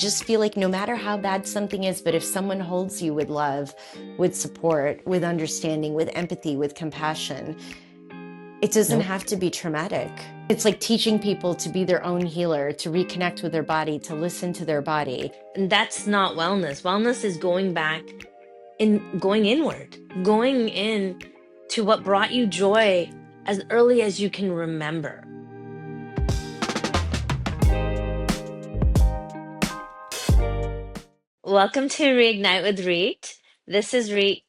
Just feel like no matter how bad something is, but if someone holds you with love, with support, with understanding, with empathy, with compassion, it doesn't Nope. have to be traumatic. It's like teaching people to be their own healer, to reconnect with their body, to listen to their body. And that's not wellness. Wellness is going back going inward, going in to what brought you joy as early as you can remember. Welcome to Reignite with Reet. This is Reet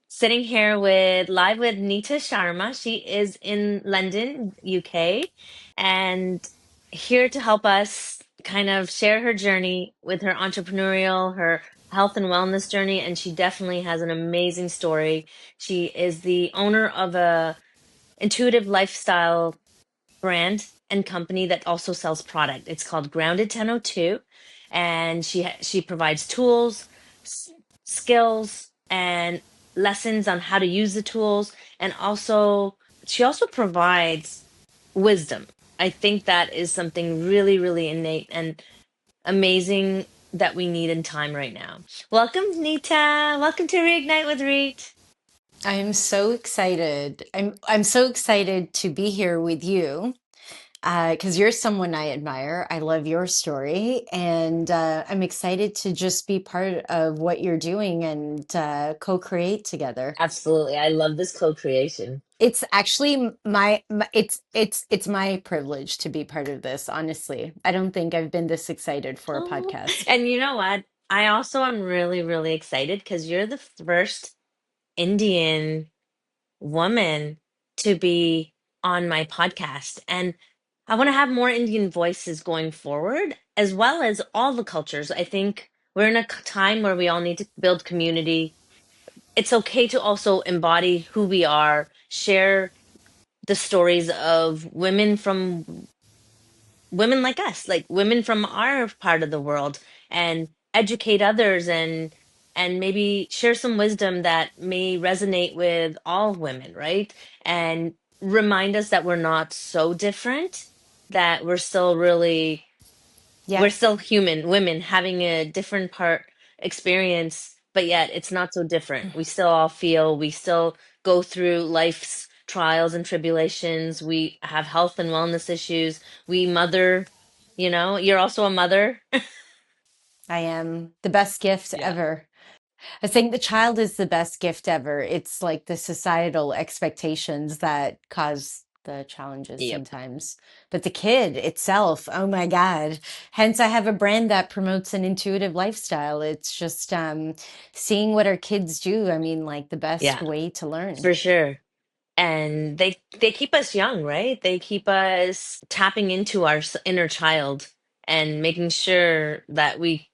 sitting here with live with Neeta Sharma. She is in London, UK, and here to help us kind of share her journey with her entrepreneurial, her health and wellness journey. And she definitely has an amazing story. She is the owner of a intuitive lifestyle brand and company that also sells product. It's called Grounded 1002, and she provides tools, s- skills, and lessons on how to use the tools, and also she also provides wisdom. I think that is something really, really innate and amazing that we need in time right now. Welcome, Nita. Welcome to Reignite with Reet. I'm so excited. I'm so excited to be here with you because you're someone I admire. I love your story, and I'm excited to just be part of what you're doing and co-create together. Absolutely. I love this co-creation. It's actually it's my privilege to be part of this, honestly. I don't think I've been this excited for a Oh, podcast. and you know what? I also am really, really excited because you're the first Indian woman to be on my podcast. And I want to have more Indian voices going forward, as well as all the cultures. I think we're in a time where we all need to build community. It's okay to also embody who we are, share the stories of women like us, like women from our part of the world, and educate others and maybe share some wisdom that may resonate with all women, right? And remind us that we're not so different, that we're Yeah. still human women having a different part experience, but yet it's not so different. We still all feel, we still go through life's trials and tribulations. We have health and wellness issues. We mother, you're also a mother. I am the best gift Yeah. ever. I think the child is the best gift ever. It's like the societal expectations that cause the challenges Yep. sometimes. But the kid itself, oh my God. Hence, I have a brand that promotes an intuitive lifestyle. It's just seeing what our kids do. I mean, like the best Yeah, way to learn. for sure. And they keep us young, right? They keep us tapping into our inner child and making sure that we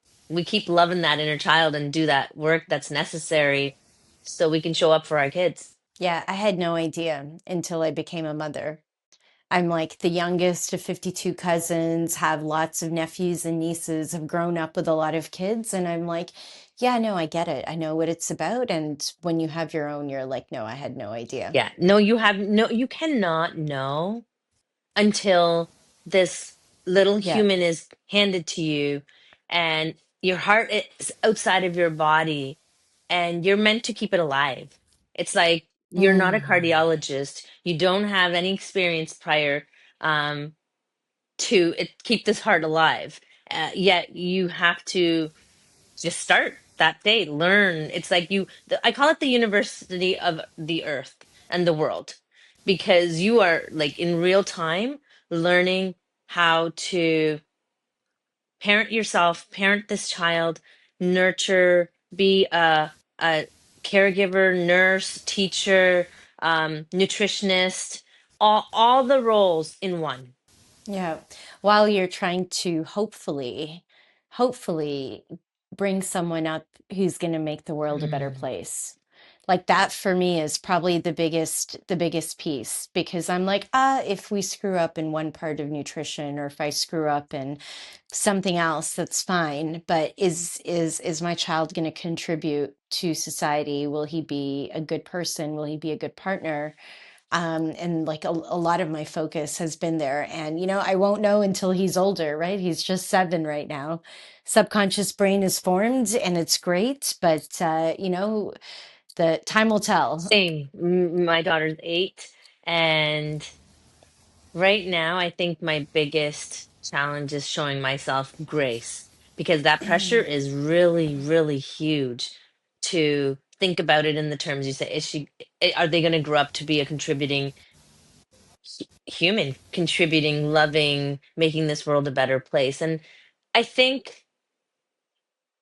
keep loving that inner child and do that work that's necessary so we can show up for our kids. Yeah, I had no idea until I became a mother. I'm like the youngest of 52 cousins, have lots of nephews and nieces, have grown up with a lot of kids. And I'm like, yeah, no, I get it. I know what it's about. And when you have your own, you're like, no, I had no idea. Yeah, you cannot know until this little Yeah. human is handed to you and your heart is outside of your body and you're meant to keep it alive. It's like you're not a Mm. cardiologist. You don't have any experience prior um, to keep this heart alive. Yet you have to just start that day, learn. It's like I call it the university of the earth and the world, because you are like in real time learning how to parent yourself, parent this child, nurture, be a caregiver, nurse, teacher, nutritionist, all the roles in one. Yeah. While you're trying to hopefully bring someone up who's going to make the world a better Mm. place. Like that for me is probably the biggest piece because I'm like, if we screw up in one part of nutrition or if I screw up in something else, that's fine. But is my child going to contribute to society? Will he be a good person? Will he be a good partner? And like a lot of my focus has been there. And, I won't know until he's older, right? He's just 7 right now. Subconscious brain is formed and it's great, but, the time will tell. Same. My daughter's 8, and right now I think my biggest challenge is showing myself grace because that pressure is really, really huge to think about it in the terms you say. Are they going to grow up to be a contributing human, contributing, loving, making this world a better place? And I think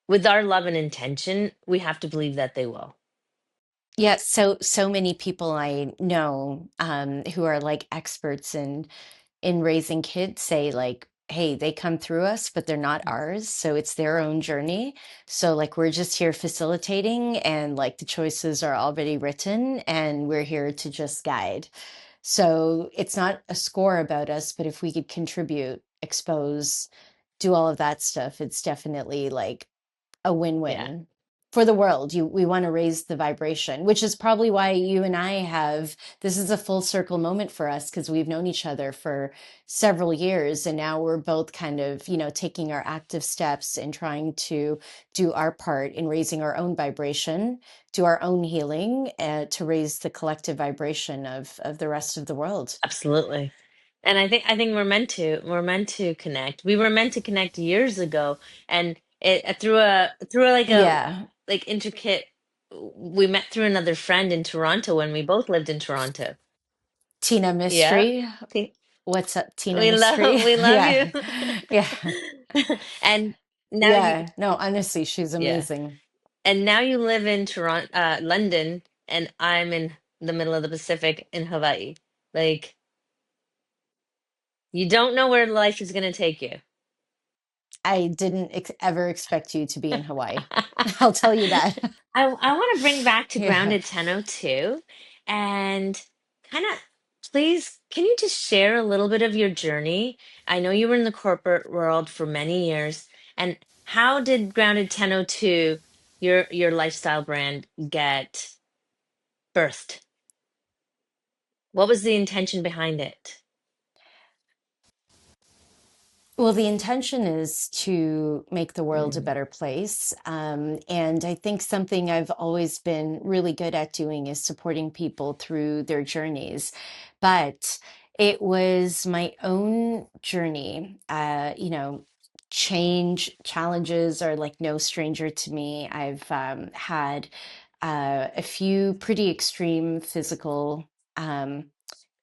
with our love and intention, we have to believe that they will. Yeah, so many people I know who are like experts in raising kids say like, hey, they come through us, but they're not ours, so it's their own journey. So like we're just here facilitating, and like the choices are already written, and we're here to just guide. So it's not a score about us, but if we could contribute, expose, do all of that stuff, it's definitely like a Yeah, win-win for the world. We want to raise the vibration, which is probably why you and I have this is a full circle moment for us because we've known each other for several years, and now we're both kind of, taking our active steps and trying to do our part in raising our own vibration, do our own healing, to raise the collective vibration of the rest of the world. absolutely. And I think we're meant to connect. We were meant to connect years ago, and it through like a Yeah. like intricate. We met through another friend in Toronto when we both lived in Toronto. Tina Yeah, Mystery. See, What's up, Tina we Mystery? love we love Yeah. you. Yeah. And now you, Yeah, no, honestly, she's yeah, amazing. and now you live in Toronto, London, and I'm in the middle of the Pacific in Hawaii. Like, you don't know where life is going to take you. I didn't ever expect you to be in Hawaii. I'll tell you that. I want to bring back to Yeah. Grounded 1002 and kind of please, can you just share a little bit of your journey? I know you were in the corporate world for many years, and how did Grounded 1002, your lifestyle brand, get birthed? What was the intention behind it? Well, the intention is to make the world a Mm, better place. And I think something I've always been really good at doing is supporting people through their journeys. But it was my own journey. Challenges are like no stranger to me. I've had a few pretty extreme physical.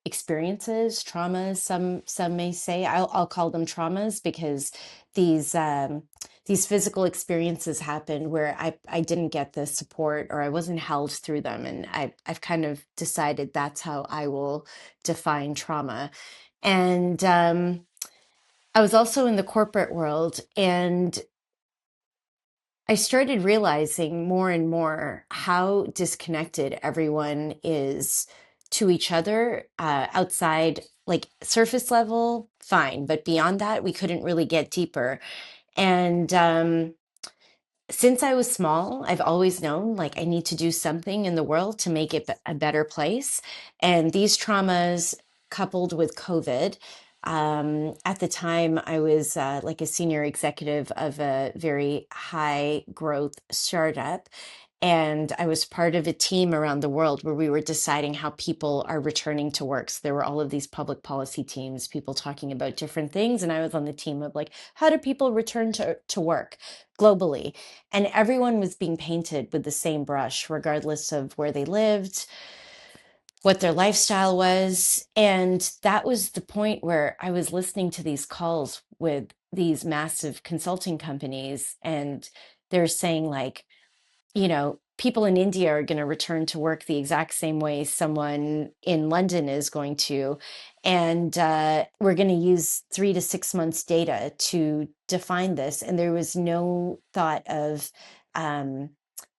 Experiences, traumas, some may say. I'll call them traumas because these um, these physical experiences happened where I didn't get the support or I wasn't held through them, and I've kind of decided that's how I will define trauma. And I was also in the corporate world, and I started realizing more and more how disconnected everyone is to each other, outside, like surface level, fine. But beyond that, we couldn't really get deeper. And since I was small, I've always known like I need to do something in the world to make it a better place. And these traumas, coupled with COVID, at the time I was like a senior executive of a very high growth startup. And I was part of a team around the world where we were deciding how people are returning to work. So there were all of these public policy teams, people talking about different things. And I was on the team of like, how do people return to work globally? And everyone was being painted with the same brush, regardless of where they lived, what their lifestyle was. And that was the point where I was listening to these calls with these massive consulting companies, and they're saying, like, people in India are going to return to work the exact same way someone in London is going to. And we're going to use 3 to 6 months data to define this. And there was no thought of um,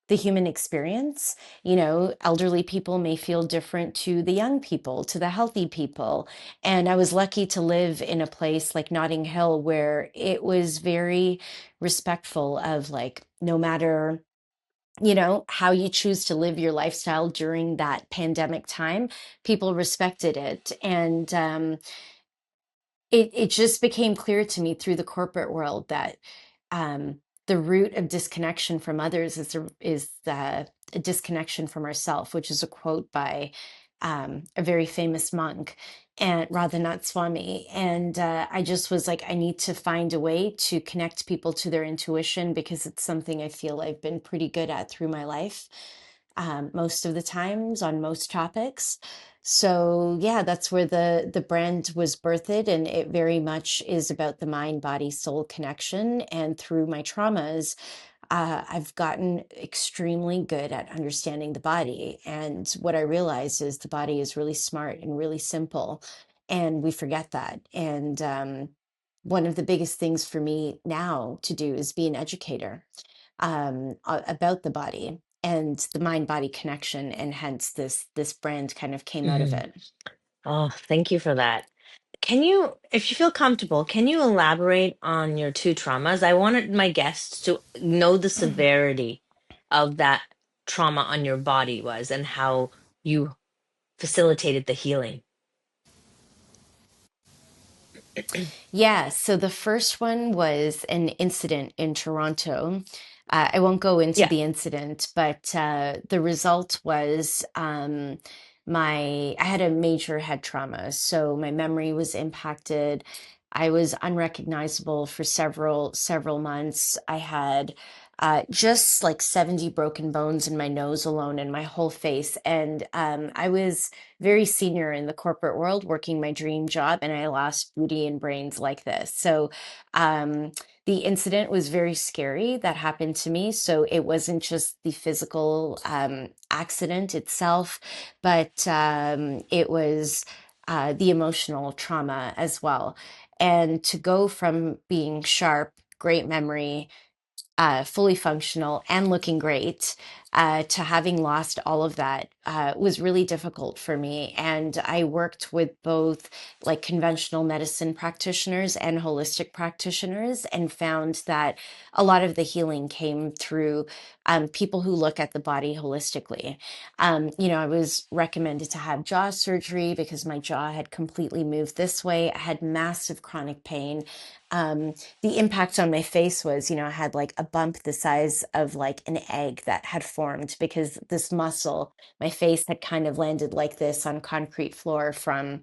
the human experience. Elderly people may feel different to the young people, to the healthy people. And I was lucky to live in a place like Notting Hill where it was very respectful of like, no matter how you choose to live your lifestyle during that pandemic time. People respected it. And it just became clear to me through the corporate world that um, the root of disconnection from others is a disconnection from ourself, which is a quote by a very famous monk, and Radhanath Swami. And I just was like, I need to find a way to connect people to their intuition, because it's something I feel I've been pretty good at through my life, most of the times on most topics. So yeah, that's where the brand was birthed, and it very much is about the mind, body, soul connection. And through my traumas, I've gotten extremely good at understanding the body. And what I realize is the body is really smart and really simple, and we forget that. And one of the biggest things for me now to do is be an educator about the body and the mind body connection, and hence this brand kind of came out of Mhm. it. Oh, thank you for that. Can you, if you feel comfortable, can you elaborate on your two traumas? I wanted my guests to know the severity of that trauma on your body was and how you facilitated the healing. Yeah, so the first one was an incident in Toronto. I won't go into Yeah. the incident, but the result was I had a major head trauma, so my memory was impacted. I was unrecognizable for several months. I had just like 70 broken bones in my nose alone and my whole face. And I was very senior in the corporate world working my dream job, and I lost booty and brains like this. So um, the incident was very scary that happened to me. So it wasn't just the physical accident itself, but it was the emotional trauma as well. And to go from being sharp, great memory, fully functional and looking great, to having lost all of that was really difficult for me. And I worked with both like conventional medicine practitioners and holistic practitioners, and found that a lot of the healing came through people who look at the body holistically. I was recommended to have jaw surgery because my jaw had completely moved this way. I had massive chronic pain. The impact on my face was, I had like a bump the size of like an egg that had formed, because this muscle, my face had kind of landed like this on concrete floor from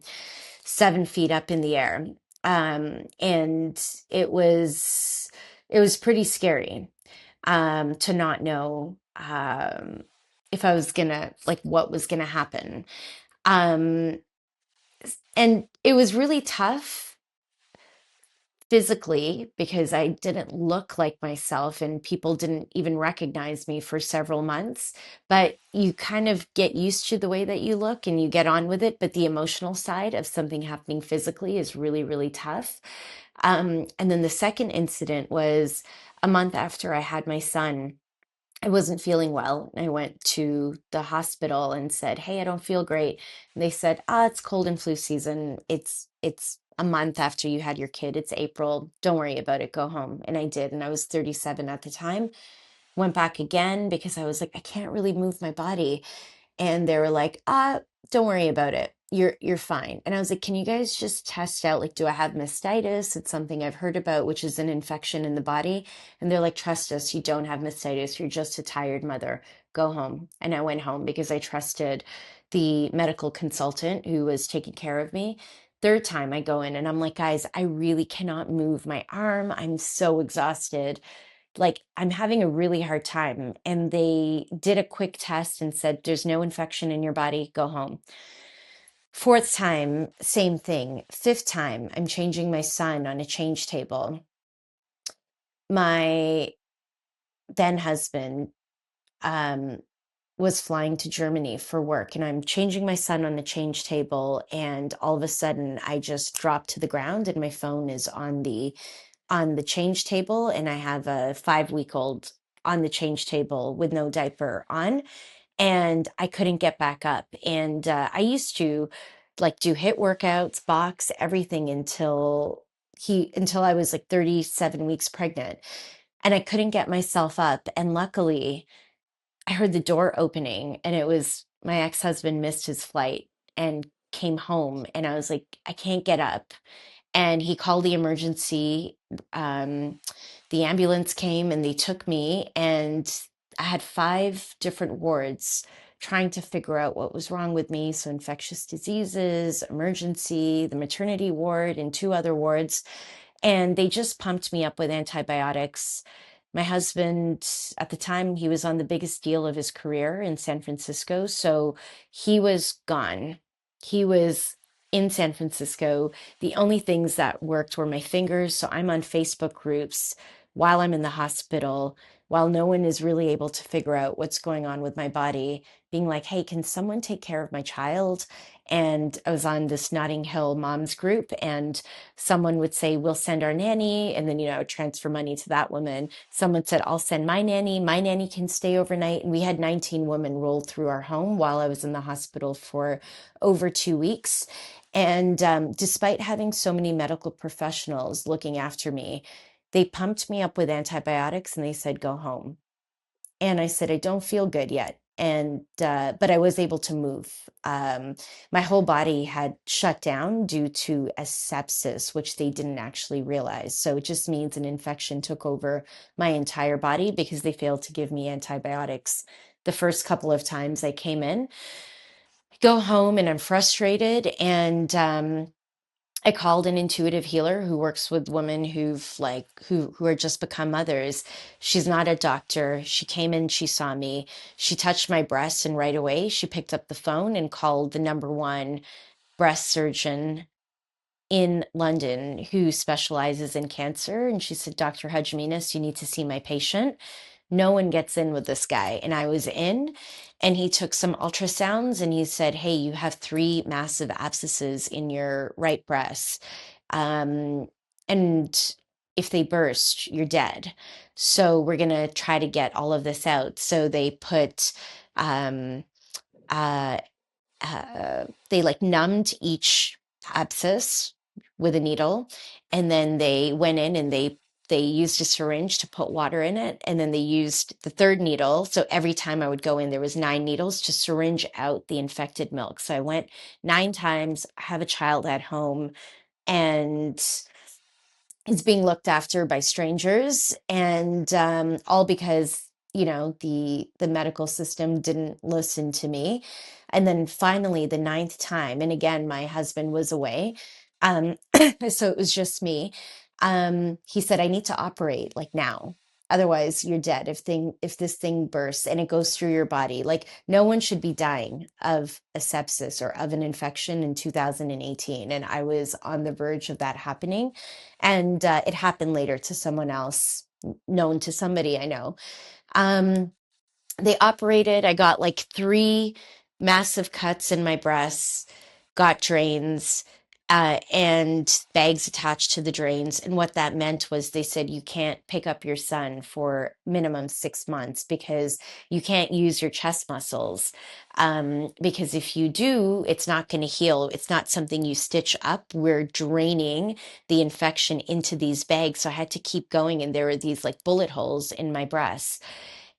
7 feet up in the air. And it was, it was pretty scary, to not know, if I was gonna, like, what was gonna happen. Um, and it was really tough physically, because I didn't look like myself and people didn't even recognize me for several months. But you kind of get used to the way that you look and you get on with it. But the emotional side of something happening physically is really, really tough. And then the second incident was a month after I had my son. I wasn't feeling well. I went to the hospital and said, "Hey, I don't feel great." And they said, it's cold and flu season. It's a month after you had your kid. It's April. Don't worry about it. Go home." And I did. And I was 37 at the time. Went back again because I was like, I can't really move my body. And they were like, don't worry about it. You're fine. And I was like, can you guys just test out, like, do I have mastitis? It's something I've heard about, which is an infection in the body. And they're like, trust us, you don't have mastitis. You're just a tired mother. Go home. And I went home because I trusted the medical consultant who was taking care of me. Third time I go in and I'm like, guys, I really cannot move my arm. I'm so exhausted, like, I'm having a really hard time. And they did a quick test and said, there's no infection in your body, go home. Fourth time, same thing. Fifth time, I'm changing my son on a change table. My then husband um, was flying to Germany for work, and I'm changing my son on the change table. And all of a sudden, I just dropped to the ground, and my phone is on the change table, and I have a 5 week old on the change table with no diaper on, and I couldn't get back up. And I used to like do hit workouts, box, everything until I was like 37 weeks pregnant, and I couldn't get myself up. And luckily, I heard the door opening, and it was my ex-husband missed his flight and came home, and I was like, I can't get up. And he called the emergency. Um, the ambulance came and they took me, and I had 5 different wards trying to figure out what was wrong with me. So, infectious diseases, emergency, the maternity ward, and 2 other wards. And they just pumped me up with antibiotics. My husband, at the time, he was on the biggest deal of his career in San Francisco. So he was gone. He was in San Francisco. The only things that worked were my fingers. So I'm on Facebook groups while I'm in the hospital, while no one is really able to figure out what's going on with my body, being like, hey, can someone take care of my child? And I was on this Notting Hill moms group, and someone would say, we'll send our nanny. And then, I would transfer money to that woman. Someone said, I'll send my nanny. My nanny can stay overnight. And we had 19 women roll through our home while I was in the hospital for over 2 weeks. And despite having so many medical professionals looking after me, they pumped me up with antibiotics and they said, go home. And I said, I don't feel good yet. And, but I was able to move. My whole body had shut down due to a sepsis, which they didn't actually realize. So it just means an infection took over my entire body because they failed to give me antibiotics the first couple of times I came in. I go home and I'm frustrated. And, I called an intuitive healer who works with women who are just become mothers. She's not a doctor. She came in, she saw me, she touched my breast, and right away she picked up the phone and called the number one breast surgeon in London who specializes in cancer. And she said, Dr. Hajminas, you need to see my patient. No one gets in with this guy. And I was in, and he took some ultrasounds and he said, hey, you have 3 massive abscesses in your right breast. Um, and if they burst, you're dead. So we're going to try to get all of this out. So they put, um, uh, they like numbed each abscess with a needle, and then they went in and they used a syringe to put water in it, and then they used the third needle. So every time I would go in, there was 9 needles to syringe out the infected milk. So I went 9 times. I have a child at home, and is being looked after by strangers, and all because the medical system didn't listen to me. And then finally the 9th time, and again my husband was away, um so it was just me. He said, I need to operate like now, otherwise you're dead. If this thing bursts and it goes through your body, like no one should be dying of a sepsis or of an infection in 2018. And I was on the verge of that happening, and it happened later to someone else, known to somebody I know. Um, they operated. I got like 3 massive cuts in my breasts, got drains, and bags attached to the drains. And what that meant was they said, you can't pick up your son for minimum 6 months because you can't use your chest muscles. Because if you do, it's not going to heal. It's not something you stitch up. We're draining the infection into these bags. So I had to keep going. And there were these like bullet holes in my breasts.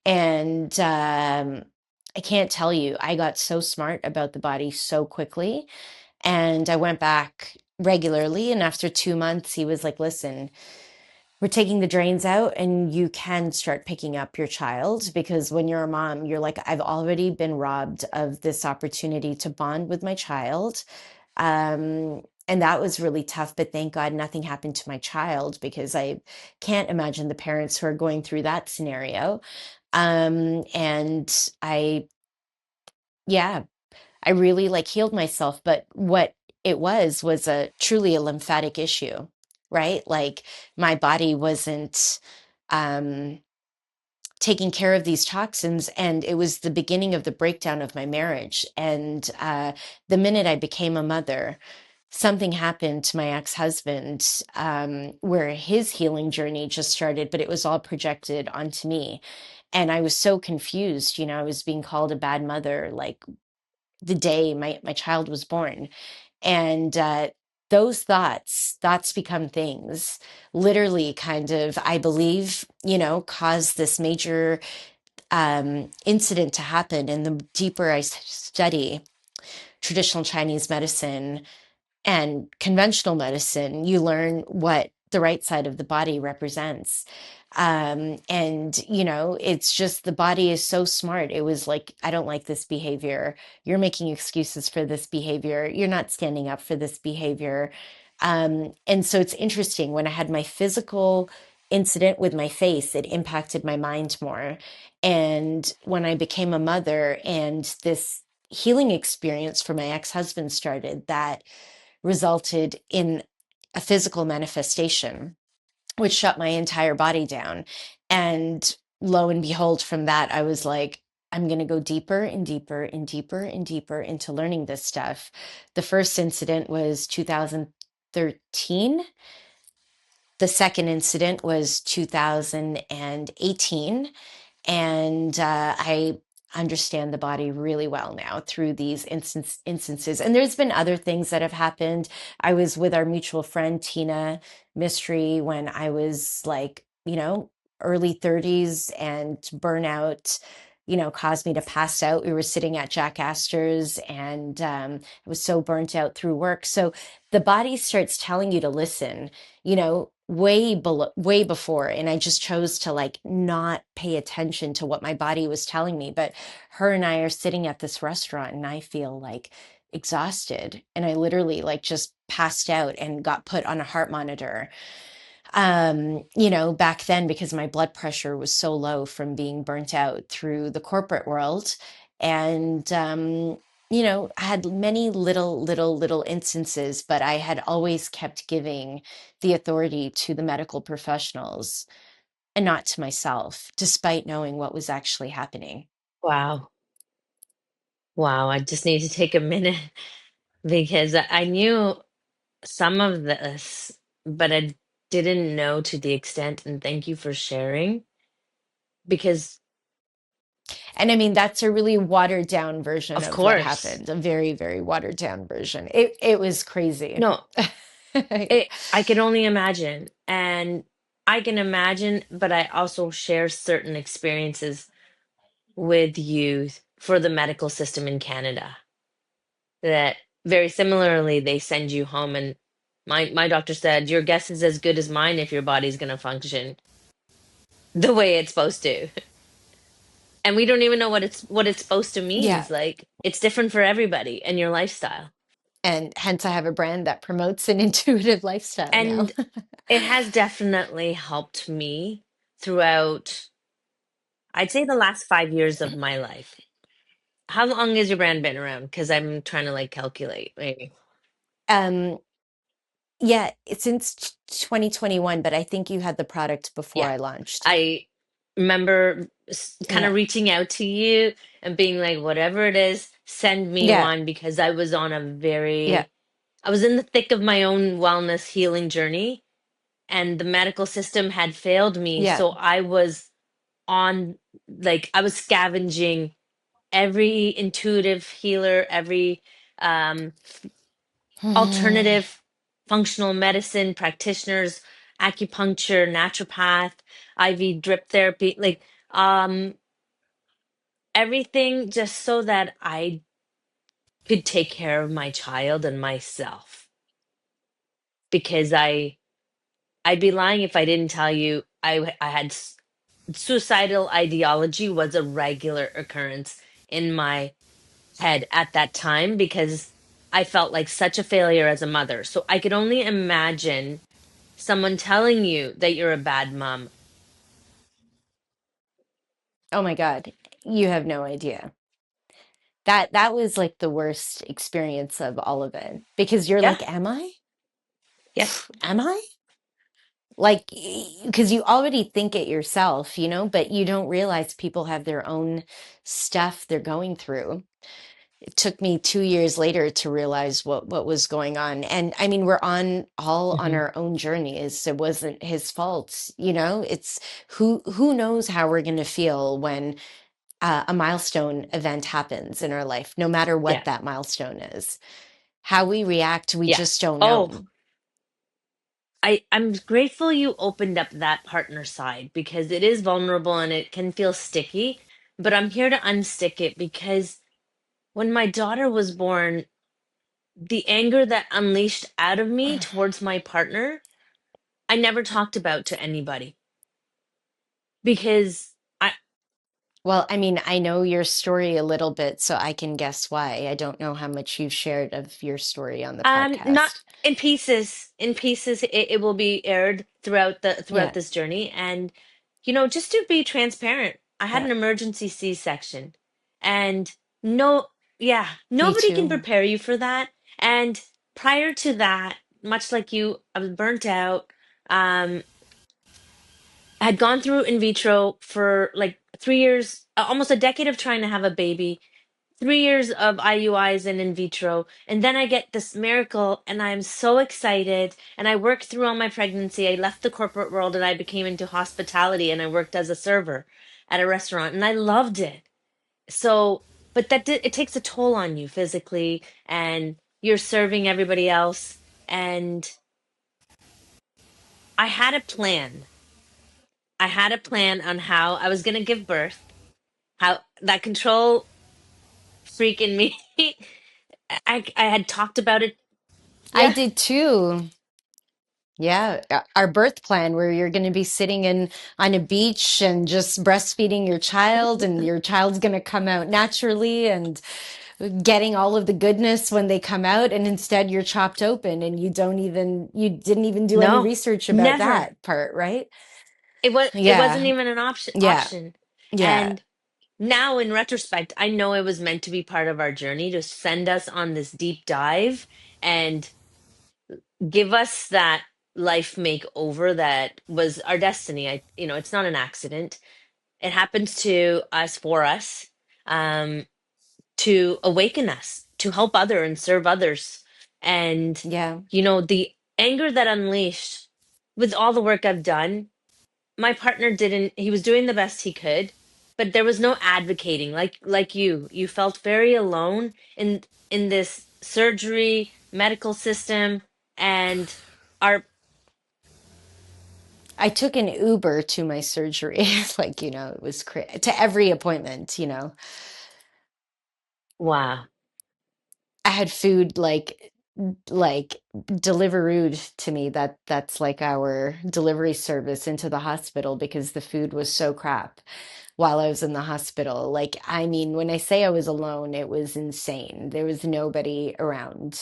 And I can't tell you, I got so smart about the body so quickly. And I went back regularly. And after 2 months, he was like, listen, we're taking the drains out and you can start picking up your child, because when you're a mom, you're like, I've already been robbed of this opportunity to bond with my child. And that was really tough, but thank God nothing happened to my child, because I can't imagine the parents who are going through that scenario. And yeah, I really like healed myself. But what it was a truly a lymphatic issue, right? Like my body wasn't, um, taking care of these toxins, and it was the beginning of the breakdown of my marriage. And the minute I became a mother, something happened to my ex-husband, where his healing journey just started, but it was all projected onto me. And I was so confused. I was being called a bad mother like the day my child was born. And those thoughts become things, literally kind of, I believe, cause this major incident to happen. And the deeper I study traditional Chinese medicine and conventional medicine, you learn what the right side of the body represents. And, it's just the body is so smart. It was like, I don't like this behavior. You're making excuses for this behavior. You're not standing up for this behavior. And so it's interesting when I had my physical incident with my face, it impacted my mind more. And when I became a mother and this healing experience for my ex-husband started, that resulted in a physical manifestation, which shut my entire body down. And lo and behold, from that, I was like, I'm going to go deeper and deeper and deeper and deeper into learning this stuff. The first incident was 2013. The second incident was 2018. And I understand the body really well now through these instances. And there's been other things that have happened. I was with our mutual friend Tina Mystery when I was like, early 30s, and burnout, caused me to pass out. We were sitting at Jack Astor's, and I was so burnt out through work. So the body starts telling you to listen, way before. And I just chose to like not pay attention to what my body was telling me. But her and I are sitting at this restaurant, and I feel like exhausted. And I literally like just passed out and got put on a heart monitor. Back then, because my blood pressure was so low from being burnt out through the corporate world. And, I had many little instances, but I had always kept giving the authority to the medical professionals and not to myself, despite knowing what was actually happening. Wow. Wow. I just need to take a minute because I knew some of this, but I didn't know to the extent. And thank you for sharing because, And I mean, that's a really watered down version of of what course, happened, a very, very watered down version. It was crazy. no, I can only imagine. And I can imagine, but I also share certain experiences with you for the medical system in Canada that very similarly they send you home and my doctor said your guess is as good as mine if your body's going to function the way it's supposed to. And we don't even know what it's supposed to Yeah. means. Like it's different for everybody and your lifestyle. And hence I have a brand that promotes an intuitive lifestyle now. And it has definitely helped me throughout, I'd say, the last 5 years of my life. How long has your brand been around? Because I'm trying to like calculate. Maybe. um, yeah, it's since 2021, but I think you had the product before Yeah. I launched. I remember kind Yeah. of reaching out to you and being like, whatever it is, send me Yeah. one because I was on a Yeah. I was in the thick of my own wellness healing journey and the medical system had failed me. Yeah. So I was on, like, I was scavenging every intuitive healer, every um, alternative functional medicine practitioners, acupuncture, naturopath, IV drip therapy, like um everything just so that I could take care of my child and myself. Because I'd be lying if I didn't tell you I had suicidal ideology was a regular occurrence in my head at that time because I felt like such a failure as a mother. So I could only imagine someone telling you that you're a bad mom. Oh my God. You have no idea. That was like the worst experience of all of it, because you're Yeah. like, am I? Yep. Am I? Like, because you already think it yourself, but you don't realize people have their own stuff they're going through. It took me 2 years later to realize what was going on. And I mean, we're all on Hmm. our own journeys. It wasn't his fault. It's who knows how we're going to feel when a milestone event happens in our life, no matter what Yeah. that milestone is. How we react, we Yeah. just don't Oh, know. I'm grateful you opened up that partner side because it is vulnerable and it can feel sticky. but I'm here to unstick it because when my daughter was born, the anger that unleashed out of me towards my partner, I never talked about to anybody because I Well, I mean, I know your story a little bit, so I can guess why. I don't know how much you've shared of your story on the not podcast. in pieces. In pieces, it will be aired throughout Yeah, this journey. And just to be transparent, I had yeah, an emergency C-section, and no, yeah, me nobody can too. prepare you for that. And prior to that, much like you, I was burnt out. I had gone through in vitro for like 3 years, almost a decade of trying to have a baby, 3 years of IUIs and in vitro. And then I get this miracle, and I'm so excited. And I worked through all my pregnancy. I left the corporate world and I became into hospitality, and I worked as a server at a restaurant, and I loved it. So, but it takes a toll on you physically, and you're serving everybody else. And I had a plan. I had a plan on how I was going to give birth, how that control freak in me. I had talked about it. I Yeah. did too. Yeah, our birth plan where you're going to be sitting in on a beach and just breastfeeding your child, and your child's going to come out naturally and getting all of the goodness when they come out, and instead you're chopped open and you didn't even do any No, research about never. that part, right? It wasn't Yeah. even an option Yeah. option. Yeah. And now in retrospect, I know it was meant to be part of our journey to send us on this deep dive and give us that life makeover that was our destiny. It's not an accident. It happens to us for us, um, to awaken us, to help other and serve others. And, Yeah. the anger that unleashed with all the work I've done, my partner didn't, he was doing the best he could, but there was no advocating like you felt very alone in this surgery medical system. And our I took an Uber to my surgery. Like, it was to every appointment. wow. I had food like Deliveroo to me. That's like our delivery service into the hospital because the food was so crap while I was in the hospital. Like, I mean, when I say I was alone, it was insane. There was nobody around.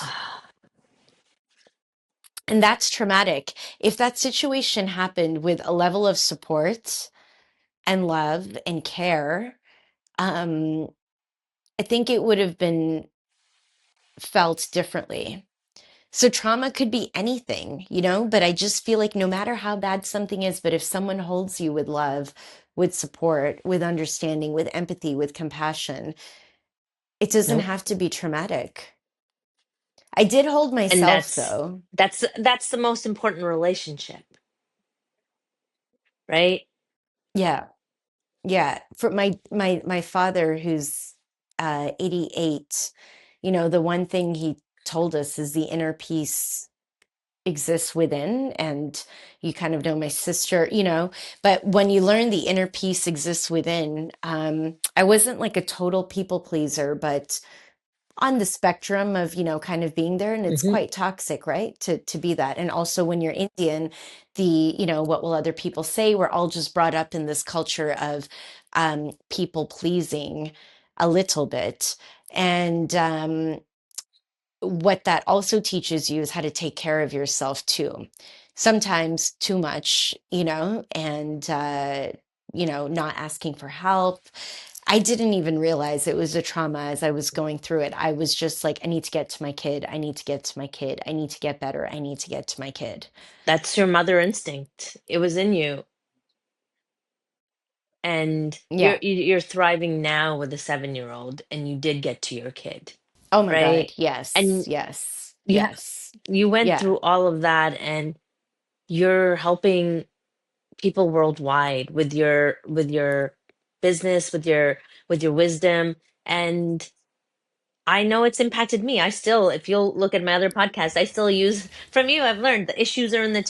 And that's traumatic. If that situation happened with a level of support and love and care, um, I think it would have been felt differently. So trauma could be anything, but I just feel like no matter how bad something is, but if someone holds you with love, with support, with understanding, with empathy, with compassion, it doesn't Nope. have to be traumatic. I did hold And myself though. that's the most important relationship, right? Yeah. Yeah. For my father who's 88, the one thing he told us is the inner peace exists within. And you kind of know my sister, but when you learn the inner peace exists within, I wasn't like a total people pleaser, but on the spectrum of kind of being there, and it's Hmm. quite toxic, right, to be that. And also when you're Indian, what will other people say, we're all just brought up in this culture of people pleasing a little bit. And what that also teaches you is how to take care of yourself too. Sometimes too much, and not asking for help. I didn't even realize it was a trauma as I was going through it. I was just like, I need to get to my kid. I need to get to my kid. I need to get better. I need to get to my kid. That's your mother instinct. It was in you, and Yeah. you're thriving now with a 7-year-old, and you did get to your kid, Oh my God. right? Yes. And Yes. yeah, Yes. you went Yeah. through all of that, and you're helping people worldwide with your business, with your wisdom. And I know it's impacted me. I still, if you'll look at my other podcast, I still use from you. I've learned the issues are in the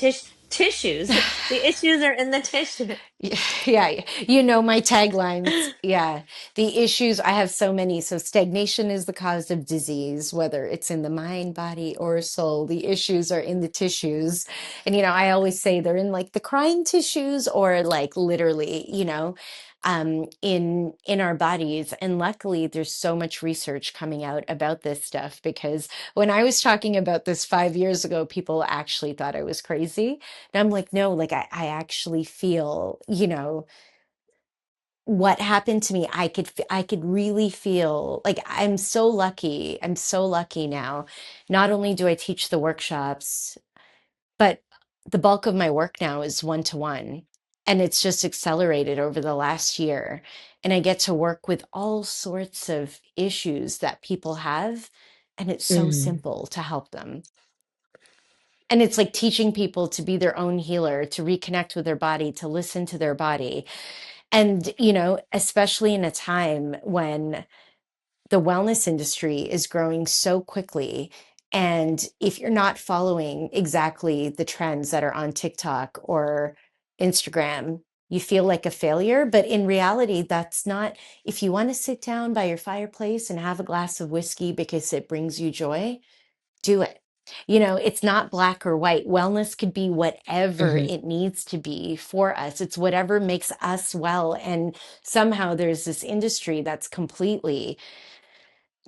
tissues. The issues are in the tissue. Yeah, you know my taglines. Yeah, the issues, I have so many. So, stagnation is the cause of disease, whether it's in the mind, body, or soul. The issues are in the tissues. And, I always say they're in like the crying tissues or like literally, in our bodies. And luckily, there's so much research coming out about this stuff because when I was talking about this 5 years ago, people actually thought I was crazy. And I'm like, no, like I actually feel, what happened to me. I could really feel like I'm so lucky. I'm so lucky now. Not only do I teach the workshops, but the bulk of my work now is one to one. And it's just accelerated over the last year. And I get to work with all sorts of issues that people have. And it's so Mm. simple to help them. And it's like teaching people to be their own healer, to reconnect with their body, to listen to their body. And, especially in a time when the wellness industry is growing so quickly. And if you're not following exactly the trends that are on TikTok or Instagram, you feel like a failure. But in reality, that's not, if you want to sit down by your fireplace and have a glass of whiskey because it brings you joy, do it. It's not black or white. Wellness could be whatever Hmm. it needs to be for us. It's whatever makes us well. And somehow there's this industry that's completely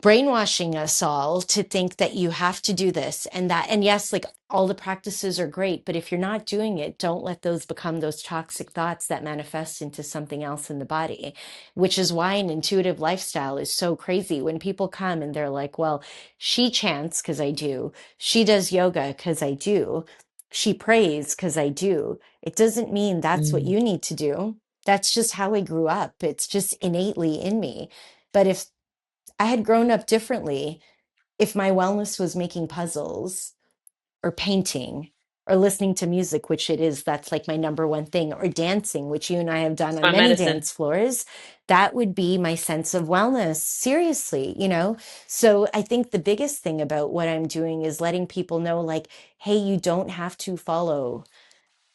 brainwashing us all to think that you have to do this and that. And yes, like all the practices are great, but if you're not doing it, don't let those become those toxic thoughts that manifest into something else in the body, which is why an intuitive lifestyle is so crazy. When people come and they're like, well, she chants because I do, she does yoga because I do, she prays because I do. It doesn't mean that's what Mm. you need to do. That's just how I grew up. It's just innately in me. But if I had grown up differently, if my wellness was making puzzles or painting or listening to music, which it is, that's like my number one thing, or dancing, which you and I have done It's on my many medicine. dance floors, that would be my sense of wellness. Seriously. So I think the biggest thing about what I'm doing is letting people know, like, hey, you don't have to follow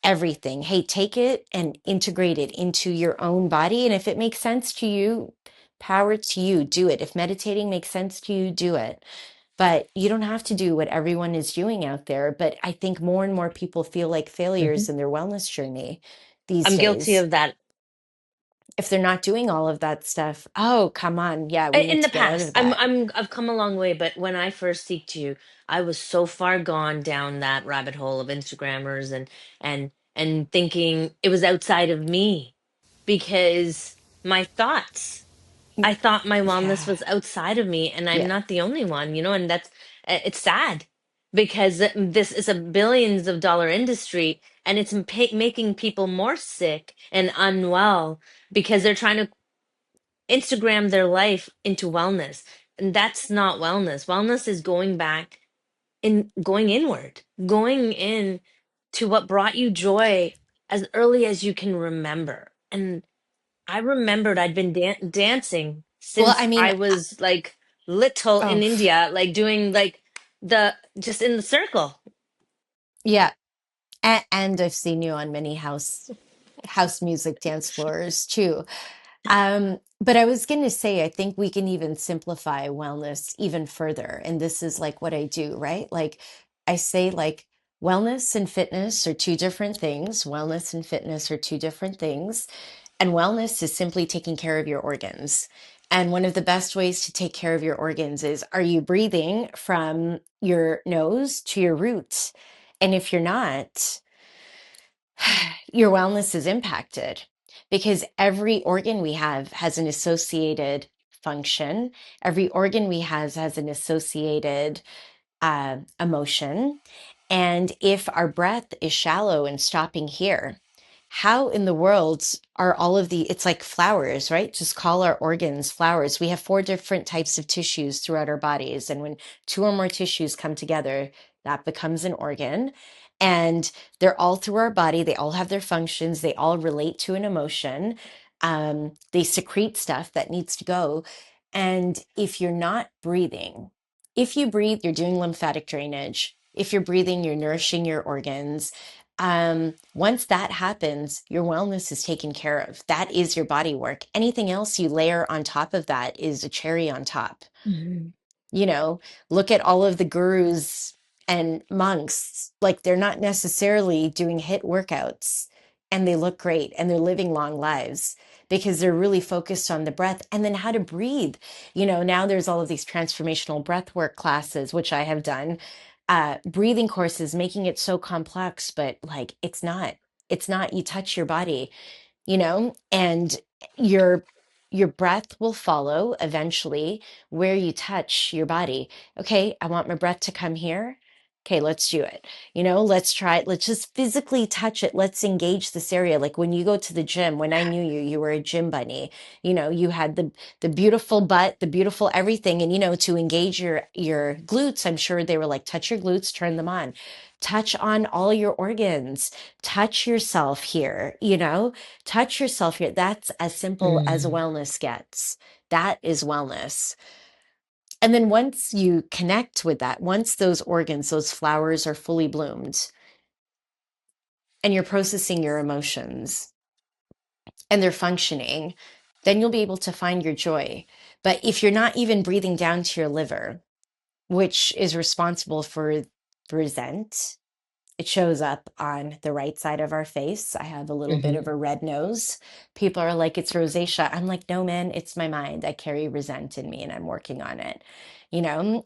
everything. Hey, take it and integrate it into your own body. And if it makes sense to you, power to you, do it. If meditating makes sense to you, do it. But you don't have to do what everyone is doing out there. But I think more and more people feel like Hmm. failures in their wellness journey these I'm guilty days. of that. If they're not doing all of that stuff, oh, come on. Yeah, we need In the to get out past, of that. I've come a long way, but when I first seeked you, I was so far gone down that rabbit hole of Instagrammers and thinking it was outside of me because my thoughts, I thought my wellness Yeah. was outside of me, and I'm Yeah. not the only one, and that's it's sad because this is a billions of dollar industry, and it's making people more sick and unwell because they're trying to Instagram their life into wellness. And that's not wellness. Wellness is going back in going inward, going in to what brought you joy as early as you can remember. And I remembered I'd been dancing Well, since I mean, I was like little oh, in India, like doing like the just in the circle. yeah. And I've seen you on many house music dance floors too. But I was going to say, I think we can even simplify wellness even further. And this is like what I do, right? Like I say, like wellness and fitness are two different things. Wellness and fitness are two different things. And wellness is simply taking care of your organs. And one of the best ways to take care of your organs is, are you breathing from your nose to your roots? And if you're not, your wellness is impacted because every organ we have has an associated function. Every organ we has an associated emotion. And if our breath is shallow and stopping here, how in the world are all of it's like flowers, right? Just call our organs flowers. We have four different types of tissues throughout our bodies. And when two or more tissues come together, that becomes an organ. And they're all through our body. They all have their functions. They all relate to an emotion. They secrete stuff that needs to go. And if you're not breathing, if you breathe, you're doing lymphatic drainage. If you're breathing, you're nourishing your organs. Once that happens, your wellness is taken care of. That is your body work. Anything else you layer on top of that is a cherry on top. Mhm. You know, look at all of the gurus and monks. Like they're not necessarily doing hit workouts and they look great and they're living long lives because they're really focused on the breath and then how to breathe. You know, now there's all of these transformational breath work classes, which I have done, breathing courses, making it so complex, but like it's not, you touch your body, you know, and your your breath will follow eventually where you touch your body. Okay, I want my breath to come here. Okay, let's do it. You know, let's try it. Let's just physically touch it. Let's engage this area. Like when you go to the gym, when I knew you, you were a gym bunny. You know, you had the beautiful butt, the beautiful everything. And you know, to engage your glutes, I'm sure they were like, touch your glutes, turn them on. Touch on all your organs. Touch yourself here, you know, touch yourself here. That's as simple as Mm. wellness gets. That is wellness. And then once you connect with that, once those organs, those flowers are fully bloomed and you're processing your emotions and they're functioning, then you'll be able to find your joy. But if you're not even breathing down to your liver, which is responsible for resent, it shows up on the right side of our face. I have a little bit of Mhm. a red nose. People are like, it's rosacea. I'm like, no, man, it's my mind. I carry resent in me and I'm working on it. You know,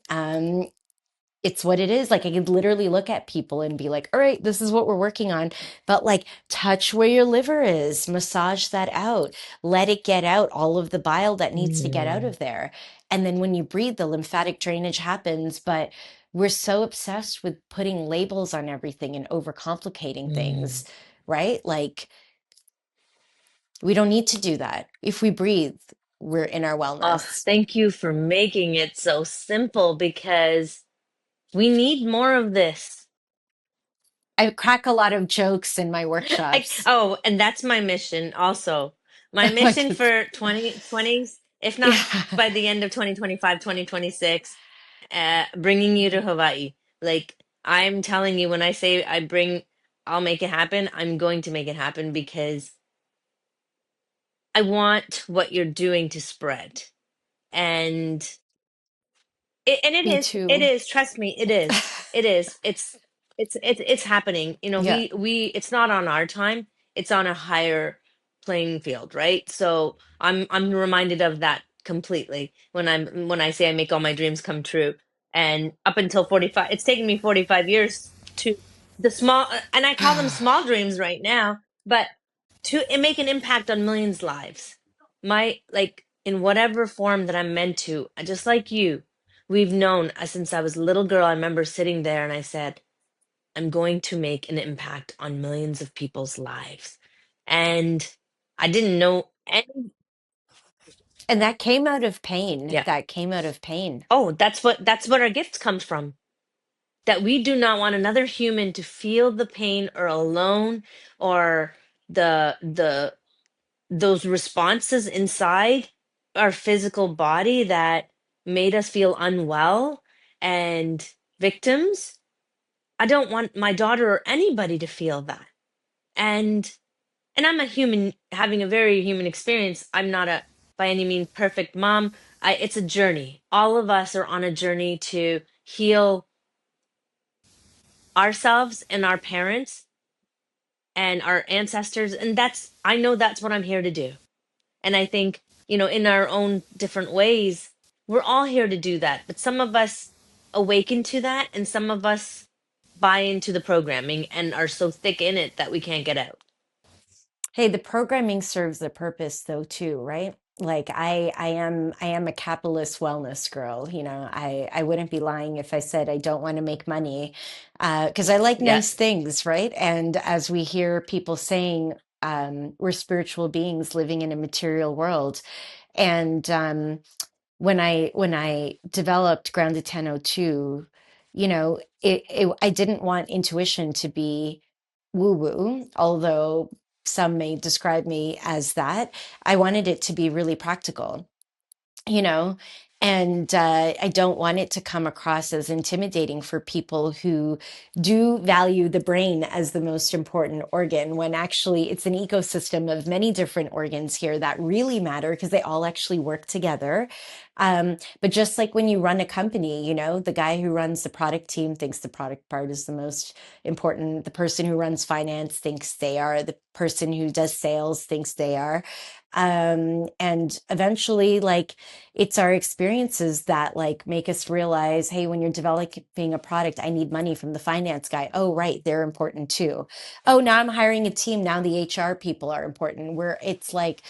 it's what it is. Like I could literally look at people and be like, all right, this is what we're working on. But like touch where your liver is, massage that out, let it get out all of the bile that needs to get out Mm. of there. And then when you breathe, the lymphatic drainage happens. But we're so obsessed with putting labels on everything and overcomplicating things, Mm. right? Like we don't need to do that. If we breathe, we're in our Oh, wellness. thank you for making it so simple because we need more of this. I crack a lot of jokes in my workshops. Oh, and that's my mission also. My Like mission it's, for 2020s, if not yeah. by the end of 2025, 2026, bringing you to Hawaii. Like I'm telling you, when I say I'll make it happen, I'm going to make it happen because I want what you're doing to spread. And Me it too. is, trust me, it is. It is. It's happening. You know, Yeah. it's not on our time. It's on a higher playing field, right? So I'm reminded of that completely when I say I make all my dreams come true. And up until 45, it's taken me 45 years to the small, and I call them small dreams right now, but make an impact on millions' lives. My, like, in whatever form that I'm meant to, just like you, we've known since I was a little girl. I remember sitting there and I said, I'm going to make an impact on millions of people's lives. And I didn't know any, And that came out of pain. yeah. That came out of pain. Oh, that's what our gift comes from. That we do not want another human to feel the pain or alone or the those responses inside our physical body that made us feel unwell and victims. I don't want my daughter or anybody to feel that. And I'm a human having a very human experience. I'm not a by any means perfect mom. It's a journey. All of us are on a journey to heal ourselves and our parents and our ancestors, and I know that's what I'm here to do. And I think, in our own different ways, we're all here to do that. But some of us awaken to that, and some of us buy into the programming and are so thick in it that we can't get out. Hey, the programming serves a purpose though too, right? Like I am a capitalist wellness girl. You know, I wouldn't be lying if I said I don't want to make money, because I like Yeah. nice things, right? And as we hear people saying, we're spiritual beings living in a material world, and when I developed Grounded 1002, you know, I didn't want intuition to be woo woo, although some may describe me as that. I wanted it to be really practical, you know, And I don't want it to come across as intimidating for people who do value the brain as the most important organ, when actually it's an ecosystem of many different organs here that really matter because they all actually work together. But just like when you run a company, you know, the guy who runs the product team thinks the product part is the most important. The person who runs finance thinks they are. The person who does sales thinks they are. And eventually, like, it's our experiences that like make us realize, hey, when you're developing a product, I need money from the finance guy. Oh, right, they're important too. Oh, now I'm hiring a team. Now the HR people are important. Where it's like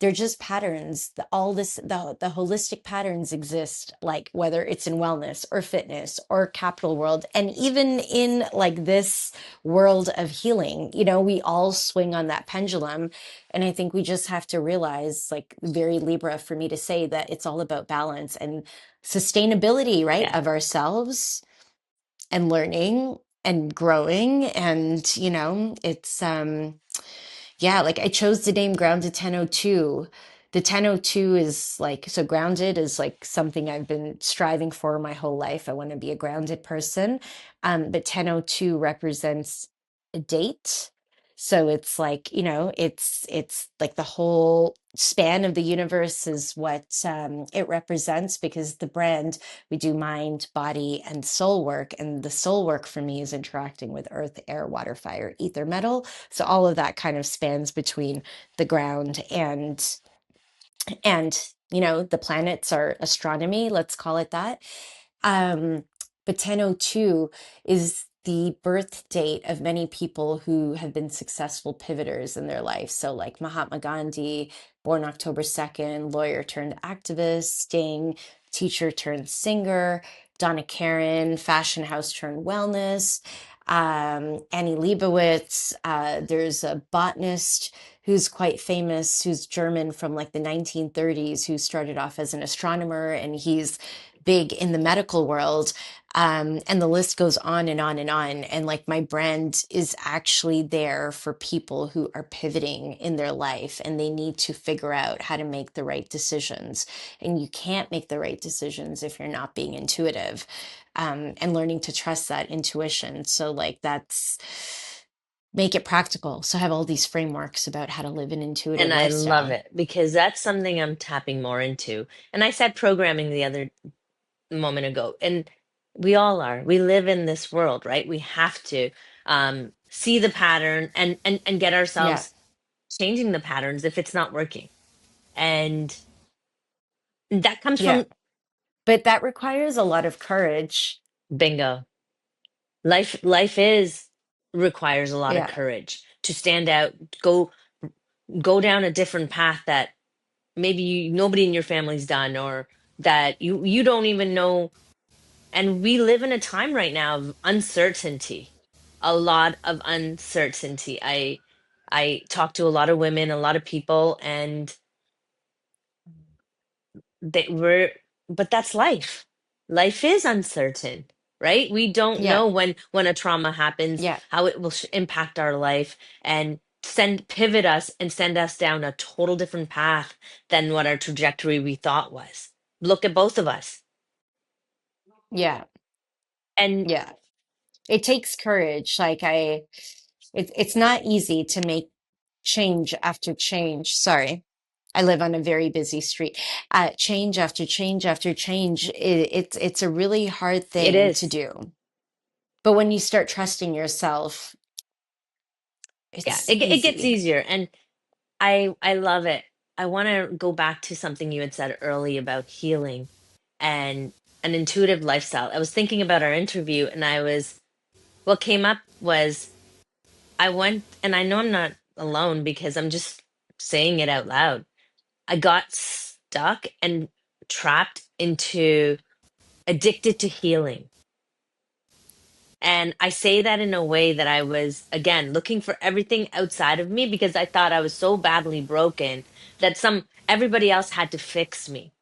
they're just patterns. All this, the holistic patterns exist, like whether it's in wellness or fitness or capital world, and even in like this world of healing. You know, we all swing on that pendulum, and I think we just have to realize, like, very Libra for me to say that it's all about balance and sustainability, right, Yeah. of ourselves and learning and growing. And, you know, it's, yeah, like I chose the name Grounded 1002. The 1002 is like, so grounded is like something I've been striving for my whole life. I want to be a grounded person. But 1002 represents a date. So it's like, you know, it's like the whole span of the universe is what it represents, because the brand, we do mind, body, and soul work. And the soul work for me is interacting with earth, air, water, fire, ether, metal. So all of that kind of spans between the ground and you know, the planets, are astronomy, let's call it that. um but 1002 is the birth date of many people who have been successful pivoters in their life. So like Mahatma Gandhi, born October 2nd, lawyer turned activist. Sting, teacher turned singer. Donna Karen, fashion house turned wellness. Annie Leibovitz, there's a botanist who's quite famous, who's German, from like the 1930s, who started off as an astronomer, and he's big in the medical world. And the list goes on and on and on. And like my brand is actually there for people who are pivoting in their life and they need to figure out how to make the right decisions. And you can't make the right decisions if you're not being intuitive, and learning to trust that intuition. So, like, that's make it practical. So, I have all these frameworks about how to live an intuitive And I love lifestyle. it because that's something I'm tapping more into. And I said programming the other moment ago, and we all are. We live in this world, right? We have to see the pattern and get Yeah. ourselves changing the patterns if it's not working. And that comes Yeah. from But that requires a lot of courage. bingo. Life is requires a lot of Yeah. courage to stand out, go go down a different path that maybe nobody in your family's done, or that you don't even know. And we live in a time right now of uncertainty, a lot of uncertainty. I talk to a lot of women, a lot of people, and they were, but that's life. Life is uncertain, right? We don't Yeah. know when a trauma happens, Yeah. how it will impact our life and pivot us and send us down a total different path than what our trajectory we thought was. Look at both of us. Yeah. And Yeah. It takes courage. Like it's not easy to make change after change. Sorry. I live on a very busy street. Change after change after change. It's a really hard it thing to is. do. But when you start trusting yourself, Yeah, it's it gets easy. easier, and I love it. I want to go back to something you had said early about healing and an intuitive lifestyle. I was thinking about our interview, and what came up was I went, and I know I'm not alone because I'm just saying it out loud. I got stuck and trapped into addicted to healing. And I say that in a way that I was, again, looking for everything outside of me because I thought I was so badly broken that everybody else had to fix me,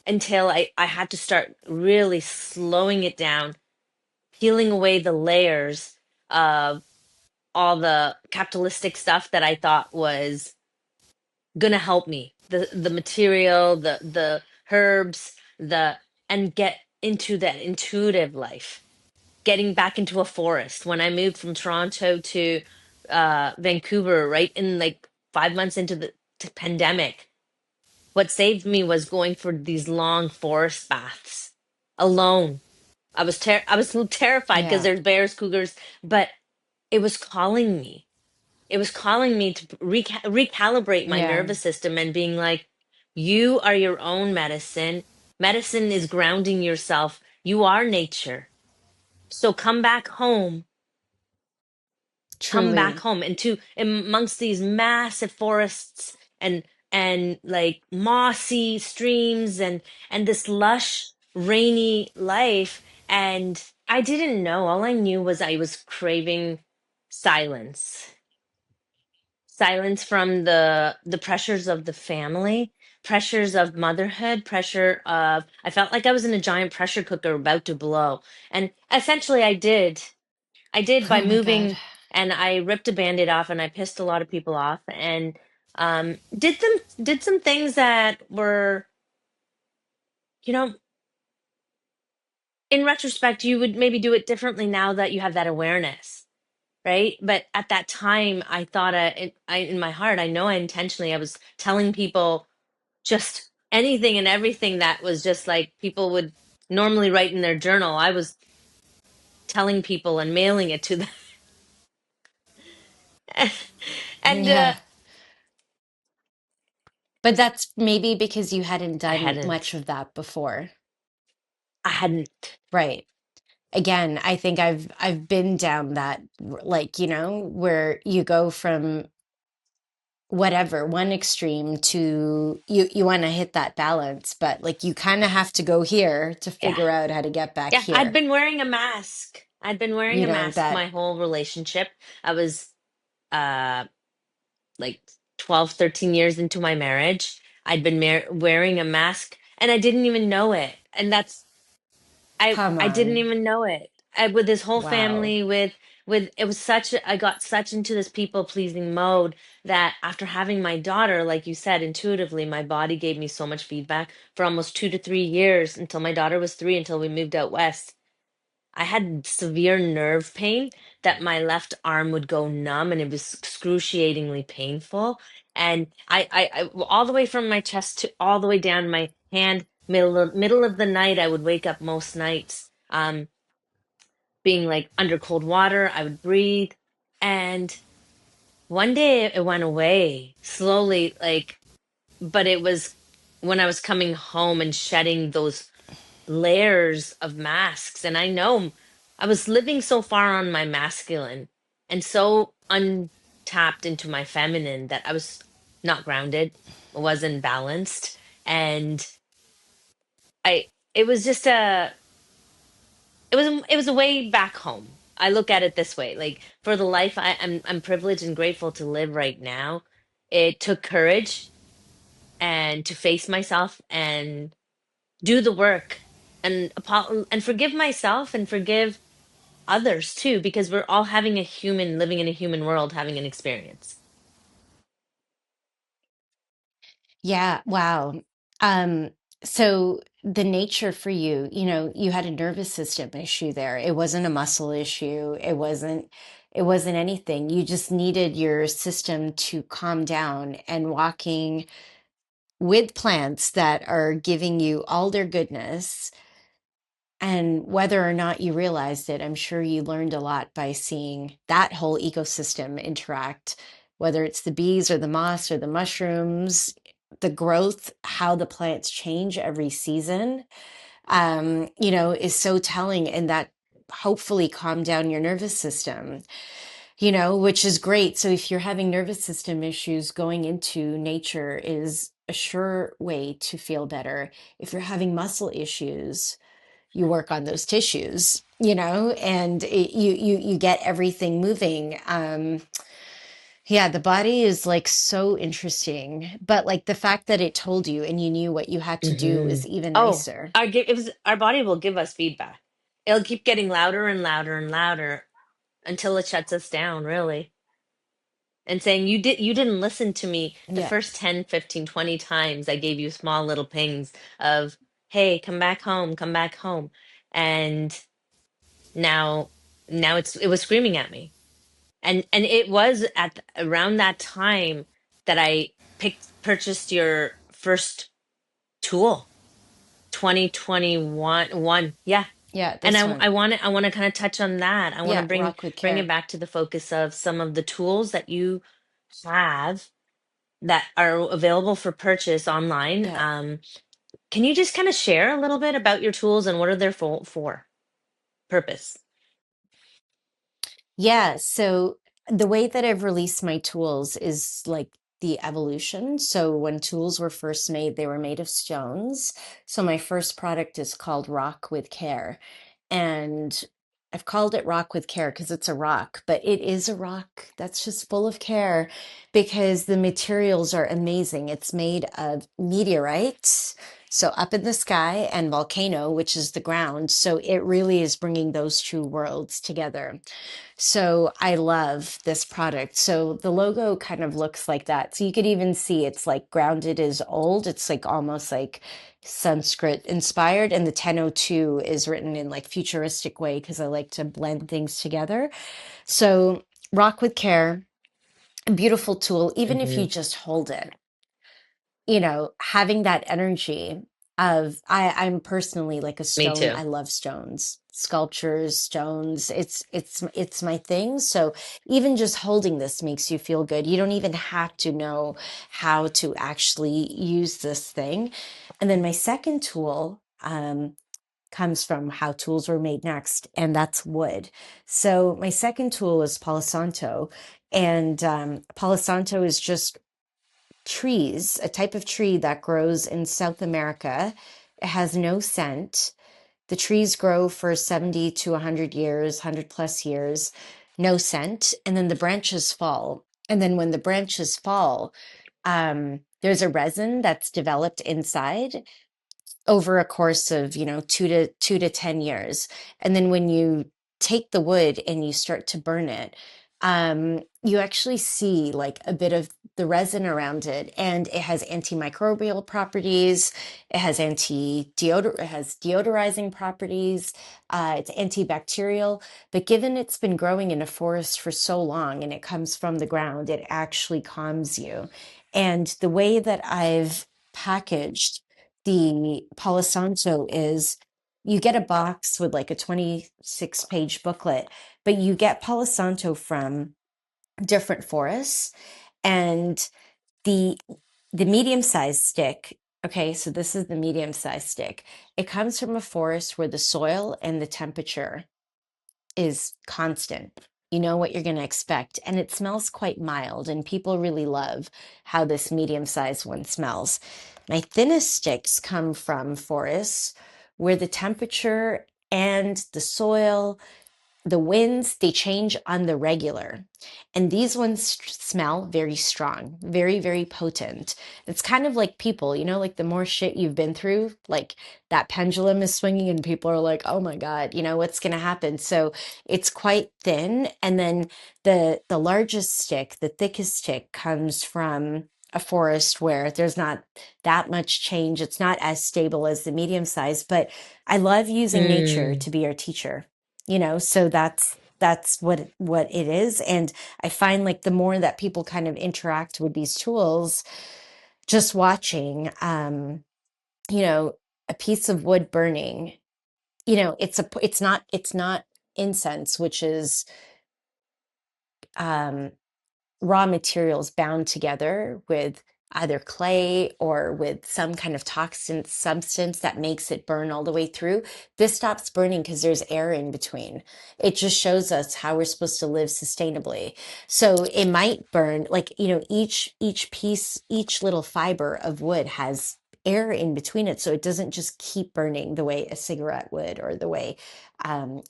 until I had to start really slowing it down, peeling away the layers of all the capitalistic stuff that I thought was gonna help me. The material, the herbs, the and get into that intuitive life, getting back into a forest. When I moved from Toronto to Vancouver, right in like 5 months into the pandemic, what saved me was going for these long forest baths alone. I was a little terrified because Yeah. there's bears, cougars, but it was calling me. It was calling me to recalibrate my Yeah. nervous system and being like, you are your own medicine. Medicine is grounding yourself. You are nature. So come back Truly. home into amongst these massive forests and like mossy streams and this lush rainy life. And I didn't know. All I knew was I was craving silence. Silence from the pressures of the family, pressures of motherhood, pressure of I felt like I was in a giant pressure cooker about to blow. And essentially I did by Oh my God. moving, and I ripped a band-aid off and I pissed a lot of people off and did some things that were, you know, in retrospect, you would maybe do it differently now that you have that awareness, right? But at that time, I thought in my heart, I know I intentionally, I was telling people just anything and everything that was just like people would normally write in their journal. I was telling people and mailing it to them. And Yeah. But that's maybe because you hadn't I done much hadn't. of that before. I hadn't. Right. Again, I think I've been down that, like, where you go from whatever one extreme to you want to hit that balance, but like you kind of have to go here to Yeah. figure out how to get back Yeah, I'd here. been wearing a mask. I'd been wearing a mask That my whole relationship. I was uh like 12, 13 years into my marriage. I'd been wearing a mask and I didn't even know it. And that's come I didn't on. even know it. With this whole Wow. family, with it was I got such into this people pleasing mode that after having my daughter, like you said, intuitively, my body gave me so much feedback for almost 2 to 3 years until my daughter was 3, until we moved out west. I had severe nerve pain that my left arm would go numb and it was excruciatingly painful. And all the way from my chest to all the way down my hand, middle of the night, I would wake up most nights, being like under cold water. I would breathe. And one day it went away slowly, like, but it was when I was coming home and shedding those layers of masks. And I know I was living so far on my masculine and so untapped into my feminine that I was not grounded, wasn't balanced. And it was just it was a way back home. I look at it this way, like for the life I'm privileged and grateful to live right now. It took courage and to face myself and do the work and and forgive myself and forgive others too, because we're all having a human living in a human world having an experience. Yeah, wow. Um, so the nature for you, you had a nervous system issue there. It wasn't a muscle issue. It wasn't anything. You just needed your system to calm down, and walking with plants that are giving you all their goodness. And whether or not you realized it, I'm sure you learned a lot by seeing that whole ecosystem interact, whether it's the bees or the moss or the mushrooms, the growth, how the plants change every season, is so telling, and that hopefully calm down your nervous system, which is great. So if you're having nervous system issues, going into nature is a sure way to feel better. If you're having muscle issues, you work on those tissues, and you get everything moving. Yeah, the body is like so interesting, but like the fact that it told you and you knew what you had to do Hmm. is even Oh, nicer. our body will give us feedback. It'll keep getting louder and louder and louder until it shuts us down, really, and saying you didn't listen to me the Yeah. first 10, 15, 20 times I gave you small little pings of hey, come back home, come back home. And now, it was screaming at me. And it was at around that time that I purchased your first tool, 2021. Yeah. Yeah, And this one. I want to kind of touch on that. I want to Yeah, rock with bring it care. back to the focus of some of the tools that you have that are available for purchase online. Yeah. Can you just kind of share a little bit about your tools and what are they for purpose? Yeah, so the way that I've released my tools is like the evolution. So when tools were first made, they were made of stones. So my first product is called Rock with Care. And I've called it Rock with Care because it's a rock, but it is a rock that's just full of care because the materials are amazing. It's made of meteorites, so up in the sky, and volcano, which is the ground. So it really is bringing those two worlds together. So I love this product. So the logo kind of looks like that. So you could even see it's like grounded is old. It's like almost like Sanskrit inspired. And the 1002 is written in like futuristic way because I like to blend things together. So rock with care, a beautiful tool, even if you Hmm. just hold it, having that energy of I'm personally like a Me stone. too. I love stones, sculptures, stones. It's my thing. So even just holding this makes you feel good. You don't even have to know how to actually use this thing. And then my second tool comes from how tools were made next, and that's wood. So my second tool is Palo Santo, and Palo Santo is just trees, a type of tree that grows in South America. It has no scent. The trees grow for 70 to 100 years, 100 plus years, no scent. And then the branches fall. And then when the branches fall, there's a resin that's developed inside over a course of 2 to 10 years. And then when you take the wood and you start to burn it, you actually see like a bit of the resin around it, and it has antimicrobial properties. It has it has deodorizing properties. It's antibacterial. But given it's been growing in a forest for so long and it comes from the ground, it actually calms you. And the way that I've packaged the Palo Santo is you get a box with like a 26-page booklet, but you get Palo Santo from different forests. And the the medium-sized stick, okay, so this is the medium-sized stick. It comes from a forest where the soil and the temperature is constant. You know what you're going to expect. And it smells quite mild. And people really love how this medium sized one smells. My thinnest sticks come from forests where the temperature and the soil, the winds, they change on the regular. And these ones smell very strong, very, very potent. It's kind of like people, like the more shit you've been through, like that pendulum is swinging and people are like, oh my God, what's going to happen? So it's quite thin. And then the largest stick, the thickest stick comes from a forest where there's not that much change. It's not as stable as the medium size, but I love using nature Mm. to be our teacher, so that's what it is. And I find like the more that people kind of interact with these tools, just watching you know a piece of wood burning, it's not incense, which is um raw materials bound together with either clay or with some kind of toxin substance that makes it burn all the way through. This stops burning because there's air in between. It just shows us how we're supposed to live sustainably. So it might burn like, each piece, each little fiber of wood has air in between it. So it doesn't just keep burning the way a cigarette would or the way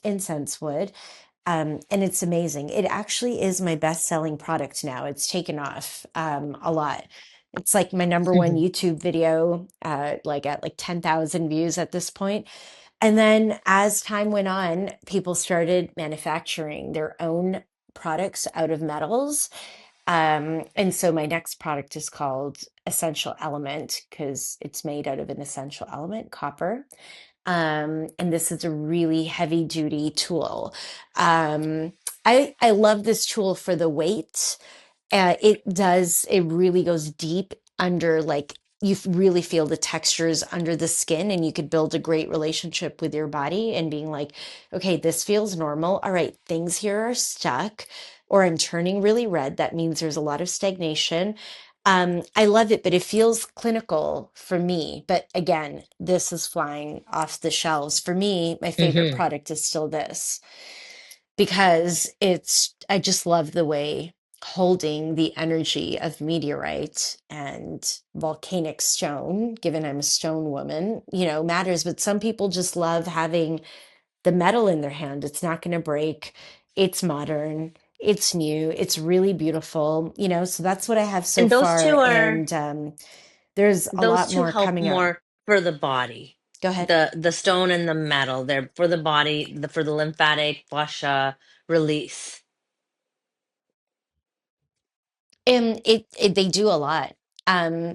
incense would. And it's amazing. It actually is my best-selling product now. It's taken off a lot. It's like my number one YouTube video, like at like 10,000 views at this point. And then as time went on, people started manufacturing their own products out of metals. And so my next product is called Essential Element because it's made out of an essential element, copper. And this is a really heavy duty tool. Um, I love this tool for the weight. It really goes deep under, like, really feel the textures under the skin, and you could build a great relationship with your body and being like, okay, this feels normal. All right, things here are stuck, or I'm turning really red. That means there's a lot of stagnation. I love it, but it feels clinical for me. But again, this is flying off the shelves. For me, my favorite Hmm. product is still this because I just love the way holding the energy of meteorite and volcanic stone, given I'm a stone woman, matters. But some people just love having the metal in their hand. It's not going to break. It's modern. It's new. It's really beautiful, so that's what I have so And far. And there's a those lot two more help coming out. more for the body. Go ahead. The stone and the metal, they're for the body, for the lymphatic fascia release. And they do a lot.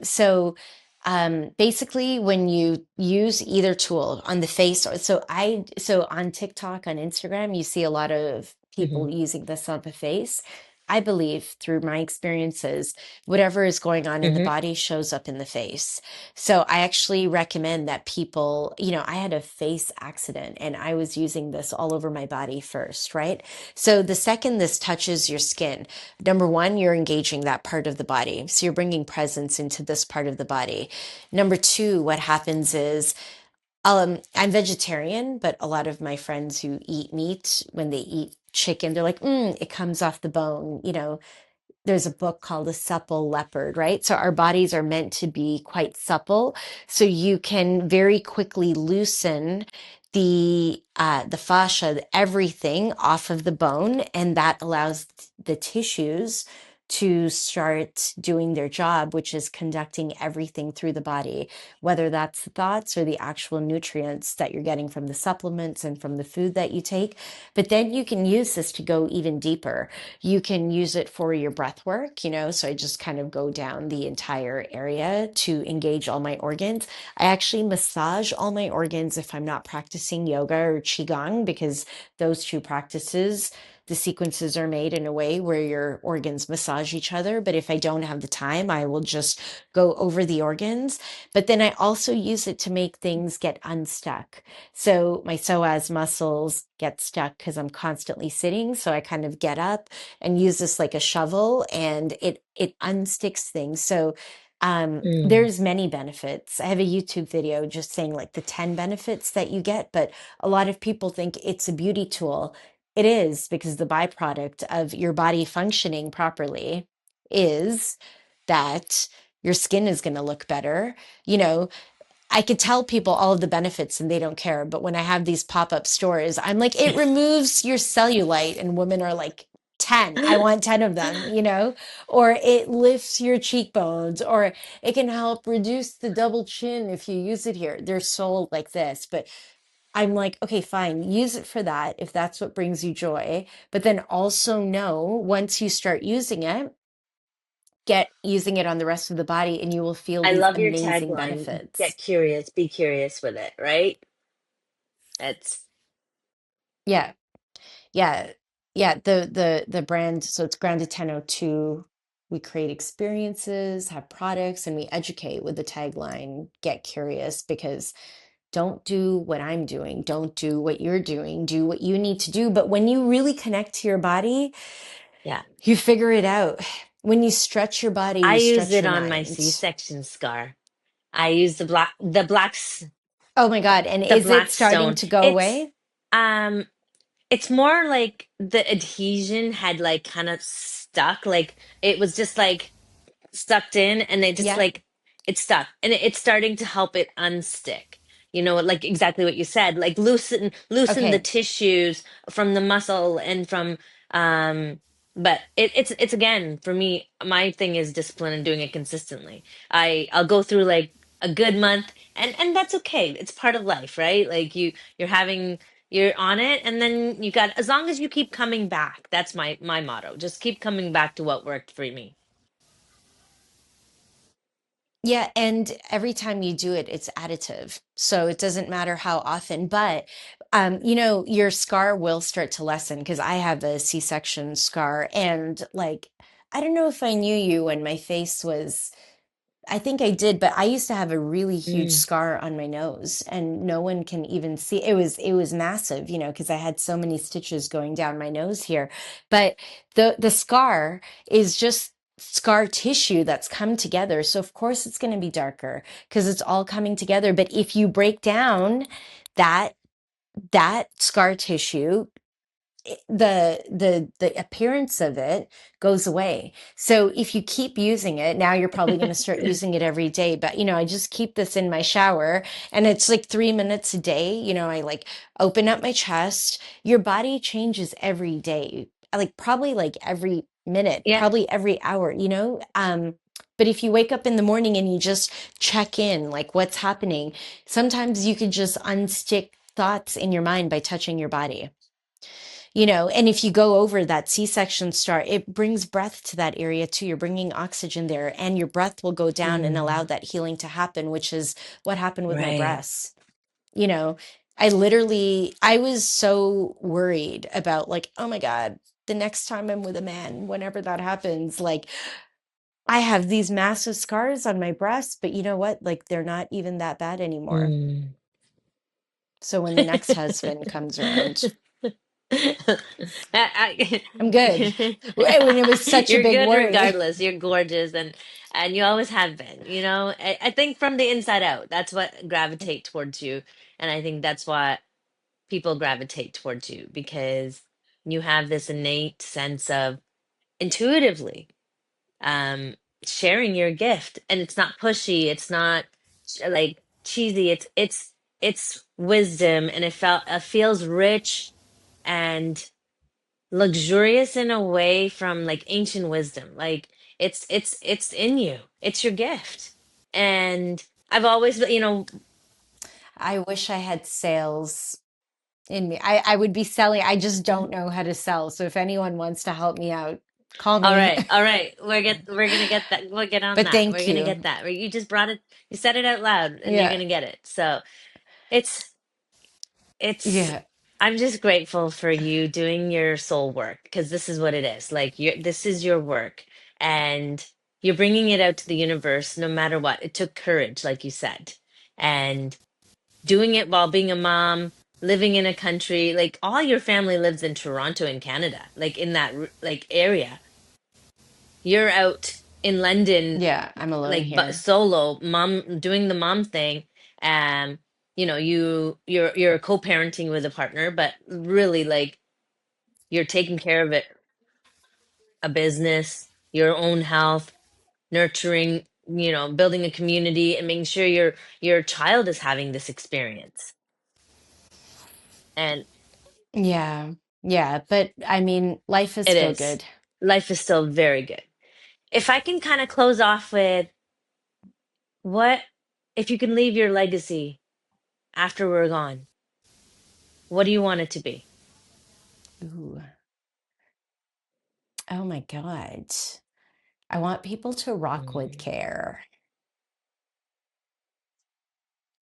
So basically, when you use either tool on the face, so on TikTok, on Instagram, you see a lot of Hmm. people using this on the face. I believe through my experiences, whatever is going on in the Hmm. body shows up in the face. So I actually recommend that people, I had a face accident and I was using this all over my body first, right? So the second this touches your skin, number one, you're engaging that part of the body. So you're bringing presence into this part of the body. Number two, what happens is, I'm vegetarian, but a lot of my friends who eat meat, when they eat chicken, they're like, it comes off the bone. There's a book called A Supple Leopard, right? So our bodies are meant to be quite supple. So you can very quickly loosen the fascia, everything off of the bone, and that allows the tissues to start doing their job, which is conducting everything through the body, whether that's the thoughts or the actual nutrients that you're getting from the supplements and from the food that you take. But then you can use this to go even deeper. You can use it for your breath work, so I just kind of go down the entire area to engage all my organs. I actually massage all my organs if I'm not practicing yoga or qigong, because those two practices, the sequences are made in a way where your organs massage each other. But if I don't have the time, I will just go over the organs. But then I also use it to make things get unstuck. So my psoas muscles get stuck because I'm constantly sitting. So I kind of get up and use this like a shovel, and it unsticks things. So Mm. there's many benefits. I have a YouTube video just saying like the 10 benefits that you get, but a lot of people think it's a beauty tool. It is, because the byproduct of your body functioning properly is that your skin is going to look better. You know, I could tell people all of the benefits and they don't care. But when I have these pop-up stores, I'm like, it removes your cellulite. And women are like, 10. I want 10 of them, or it lifts your cheekbones, or it can help reduce the double chin if you use it here. They're sold like this. But I'm like, okay, fine, use it for that if that's what brings you joy. But then also know once you start using it, get using it on the rest of the body and you will feel I these love your amazing tagline, get benefits. curious, be curious with it, right? It's Yeah. Yeah. Yeah. The brand, so it's Grounded 1002. We create experiences, have products, and we educate with the tagline, get curious, because don't do what I'm doing. Don't do what you're doing. Do what you need to do. But when you really connect to your body, yeah. you figure it out. When you stretch your body, I you use stretch it your on my mind. C-section scar. I use Oh my God. And the is it black starting stone. to go It's away? um it's more like the adhesion had like kind of stuck, like it was just like sucked in, and they just Yeah. like it's stuck, and it's starting to help it unstick, like exactly what you said, like loosen the Okay. tissues from the muscle and from um but it's again, for me, my thing is discipline and doing it consistently. I'll go through like a good month, and that's okay, it's part of life, right? Like you're having You're on it, and then you got, as long as you keep coming back. That's my motto. Just keep coming back to what worked for me. Yeah, and every time you do it, it's additive. So it doesn't matter how often, but your scar will start to lessen because I have a C-section scar and like I don't know if I knew you when my face was I think I did, but I used to have a really huge Mm, scar on my nose and no one can even see. It was massive, because I had so many stitches going down my nose here. But the scar is just scar tissue that's come together. So of course it's going to be darker because it's all coming together. But if you break down that that scar tissue, the appearance of it goes away. So if you keep using it, now you're probably going to start using it every day. But I just keep this in my shower and it's like 3 minutes a day. I like open up my chest. Your body changes every day, like probably like every minute, yeah. probably every hour, but if you wake up in the morning and you just check in, like what's happening, sometimes you can just unstick thoughts in your mind by touching your body. And if you go over that C-section scar, it brings breath to that area too. You're bringing oxygen there, and your breath will go down and allow Mm, that healing to happen, which is what happened with my right. breasts. You know, I was so worried about like, oh my God, the next time I'm with a man, whenever that happens, like I have these massive scars on my breasts, but you know what? Like they're not even that bad anymore. Mm. So when the next husband comes around, I'm good. I- When it was such a You're big good worry. regardless. You're gorgeous, and you always have been. I think from the inside out, that's what gravitate towards you, and I think that's what people gravitate towards you because you have this innate sense of intuitively um sharing your gift, and it's not pushy, it's not like cheesy, it's wisdom, and it feels rich and luxurious in a way from like ancient wisdom. Like it's in you. It's your gift. And I've always, I wish I had sales in me. I would be selling. I just don't know how to sell. So if anyone wants to help me out, call all me. right, all right. We're gonna get that. We'll get on But that. We're thank gonna get you. that. You just brought it, you said it out loud and you're Yeah. gonna get it. So it's it's Yeah. I'm just grateful for you doing your soul work because this is what it is. Like this is your work, and you're bringing it out to the universe no matter what. It took courage, like you said, and doing it while being a mom, living in a country like all your family lives in Toronto in Canada, like in that like area. You're out in London, Yeah. I'm alone like but here. solo mom doing the mom thing. um you're co-parenting with a partner, but really like you're taking care of it, a business, your own health, nurturing, building a community, and making sure your child is having this experience. And Yeah. Yeah. But I mean, life is it still is, good. life is still very good. If I can kind of close off with, what if you can leave your legacy after we're gone, what do you want it to be? Ooh. Oh my God. I want people to rock with Mm, care.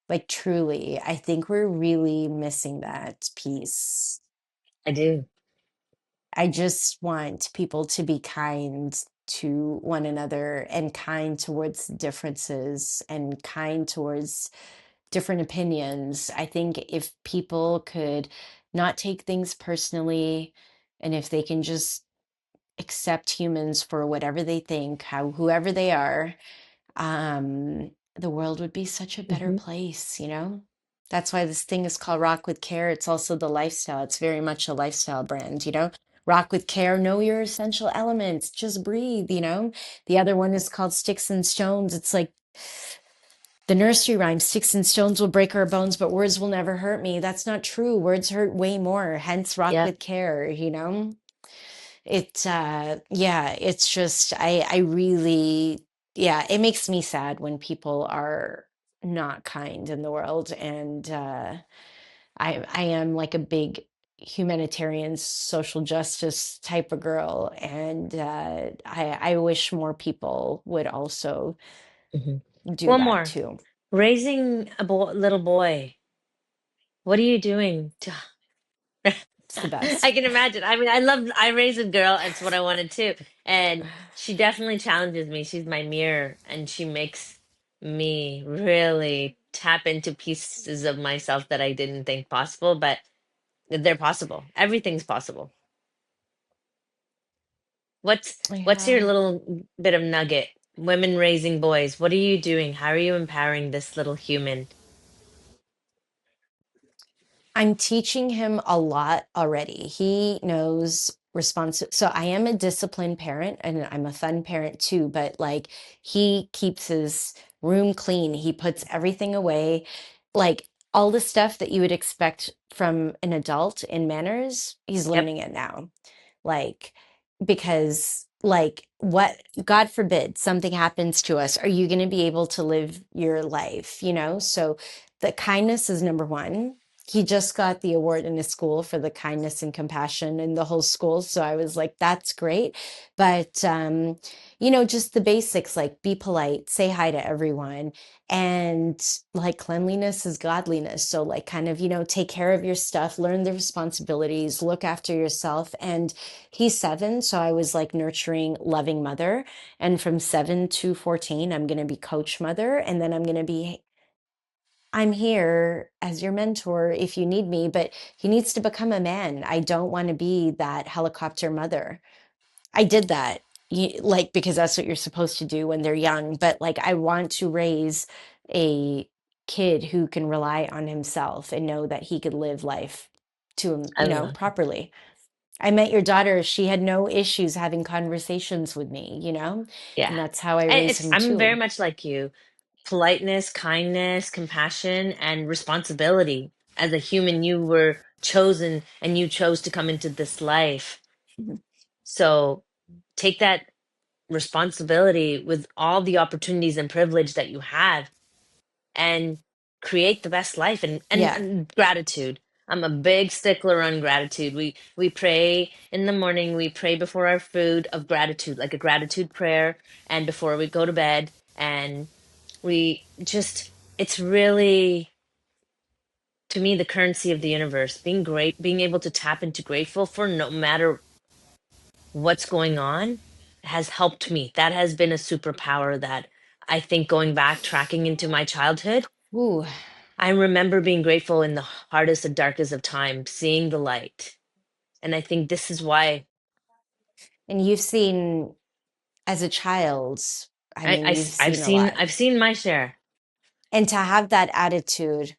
Like truly, I think we're really missing that piece. I do. I just want people to be kind to one another and kind towards differences and kind towards different opinions. I think if people could not take things personally and if they can just accept humans for whatever they think, how whoever they are, the world would be such a better Hmm. place. That's why this thing is called Rock with Care. It's also the lifestyle. It's very much a lifestyle brand. Rock with Care, know your essential elements, just breathe. The other one is called Sticks and Stones. It's like the nursery rhyme, sticks and stones will break our bones, but words will never hurt me. That's not true. Words hurt way more. Hence, rock Yep. with care. Yeah, it's just I really, yeah, it makes me sad when people are not kind in the world. And I am like a big humanitarian social justice type of girl, and I wish more people would also Hmm. do One that more. too. Raising a little boy. What are you doing to It's the I best. can imagine. I mean, I raised a girl. It's what I wanted too. And she definitely challenges me. She's my mirror and she makes me really tap into pieces of myself that I didn't think possible, but they're possible. Everything's possible. What's your Yeah. little bit of nugget? Women raising boys. What are you doing? How are you empowering this little human? I'm teaching him a lot already. He knows so I am a disciplined parent and I'm a fun parent too, but like he keeps his room clean. He puts everything away. Like all the stuff that you would expect from an adult in manners, he's Yep. learning it now. Like because like what, god forbid something happens to us, are you going to be able to live your life, you know? So the kindness is number one. He just got the award in his school for the kindness and compassion in the whole school, so I was like, that's great. But you know, just the basics, like be polite, say hi to everyone, and like cleanliness is godliness. So like kind of, you know, take care of your stuff, learn the responsibilities, look after yourself. And he's 7, so I was like nurturing loving mother. And from 7 to 14, I'm going to be coach mother, and then I'm here as your mentor if you need me, but he needs to become a man. I don't want to be that helicopter mother. I did that, like, because that's what you're supposed to do when they're young. But like, I want to raise a kid who can rely on himself and know that he could live life to him, I you know, love it. properly. I met your daughter. She had no issues having conversations with me, you know, Yeah. and that's how I And raise it's him I'm very too. much like you. Politeness, kindness, compassion, and responsibility. As a human, you were chosen and you chose to come into this life. So take that responsibility with all the opportunities and privilege that you have and create the best life Yeah. and gratitude. I'm a big stickler on gratitude. We pray in the morning, we pray before our food of gratitude, like a gratitude prayer, and before we go to bed. And we just, it's really, to me, the currency of the universe. Being great, being able to tap into grateful for no matter what's going on has helped me. That has been a superpower that I think going back, tracking into my childhood, Ooh. I remember being grateful in the hardest and darkest of times, seeing the light. And I think this is why And you've seen as a child, I mean, you've I've seen a lot. seen my share. And to have that attitude,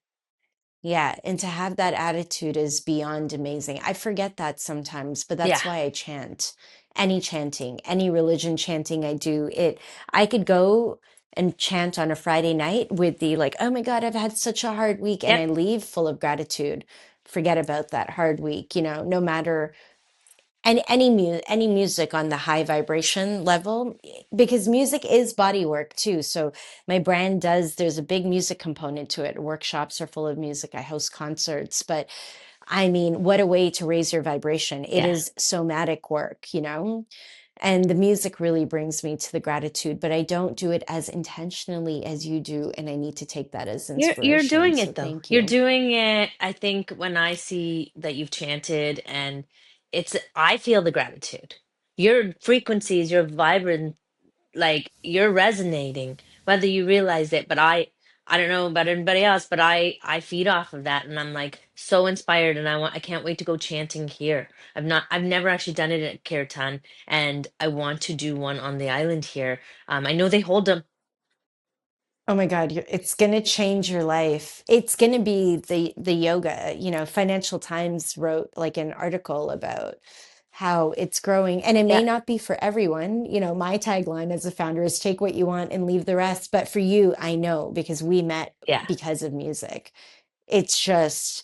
yeah, and to have that attitude is beyond amazing. I forget that sometimes, but Yeah. that's why I chant. Any chanting, any religion chanting I do, I could go and chant on a Friday night with the like, oh my God, I've had such a hard week, and Yep. I leave full of gratitude. Forget about that hard week, you know, no matter, and any music on the high vibration level, because music is body work too. So my brand does, there's a big music component to it. Workshops are full of music, I host concerts, but I mean, what a way to raise your vibration. It Yeah. is somatic work, you know, and the music really brings me to the gratitude, but I don't do it as intentionally as you do, and I need to take that as You're inspiration, doing so it though. thank You're you. doing it. I think when I see that you've chanted and I feel the gratitude. Your frequencies, your vibrant, like you're resonating, whether you realize it. But I don't know about everybody else, but I feed off of that and I'm like so inspired and I can't wait to go chanting here. I've never actually done it at Kirtan and I want to do one on the island here. I know they hold them. Oh my God, it's going to change your life. It's going to be the yoga. You know, Financial Times wrote like an article about how it's growing, and it may Yeah. not be for everyone. You know, my tagline as a founder is take what you want and leave the rest. But for you, I know because we met Yeah. because of music. It's just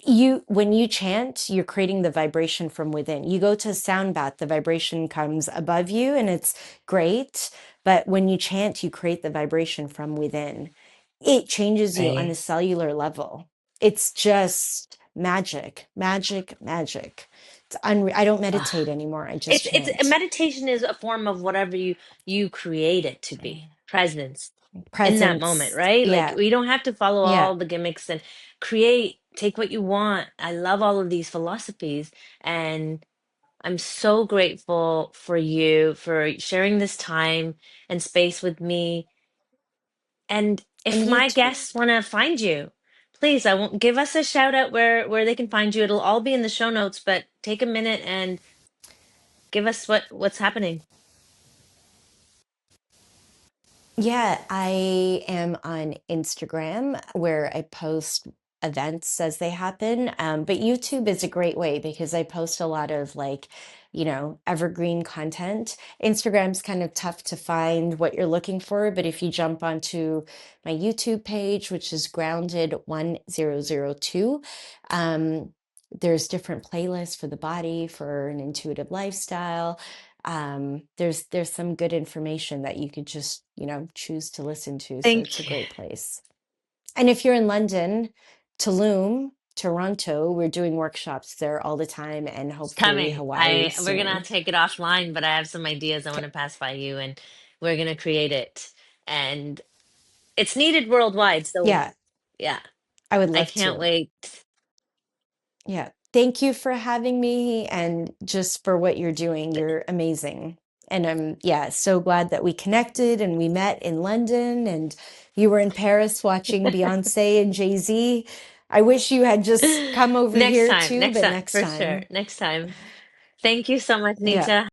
you, when you chant, you're creating the vibration from within. You go to a sound bath, the vibration comes above you and it's great. But when you chant, you create the vibration from within. It changes you on a Right. cellular level. It's just magic, magic, magic. I don't meditate anymore. I just It's chant. meditation is a form of whatever you create it to be. Presence in that moment, Presence. right? Like Yeah. we don't have to follow Yeah. all the gimmicks and create, take what you want. I love all of these philosophies, and I'm so grateful for you for sharing this time and space with me. And And if you my too. guests want to find you, please, I won't give us a shout out where they can find you. It'll all be in the show notes, but take a minute and give us what's happening. Yeah, I am on Instagram where I post events as they happen. But YouTube is a great way because I post a lot of like, evergreen content. Instagram's kind of tough to find what you're looking for, but if you jump onto my YouTube page, which is Grounded 1002, um, there's different playlists for the body, for an intuitive lifestyle. There's some good information that you could just, choose to listen to. So it's a Thank you. great place. And if you're in London, Tulum, Toronto, we're doing workshops there all the time, and It's hopefully coming. Hawaii We're gonna soon. take it offline, but I have some ideas I want Okay. to pass by you, and we're gonna create it. And it's needed worldwide. So Yeah, yeah, I would I love can't to. wait. Yeah. Thank you for having me and just for what you're doing. You're amazing. And I'm, yeah, so glad that we connected and we met in London and you were in Paris watching Beyonce and Jay-Z. I wish you had just come over here too, Next but time, next for sure. time. Next time. Thank you so much, Yeah. Nita.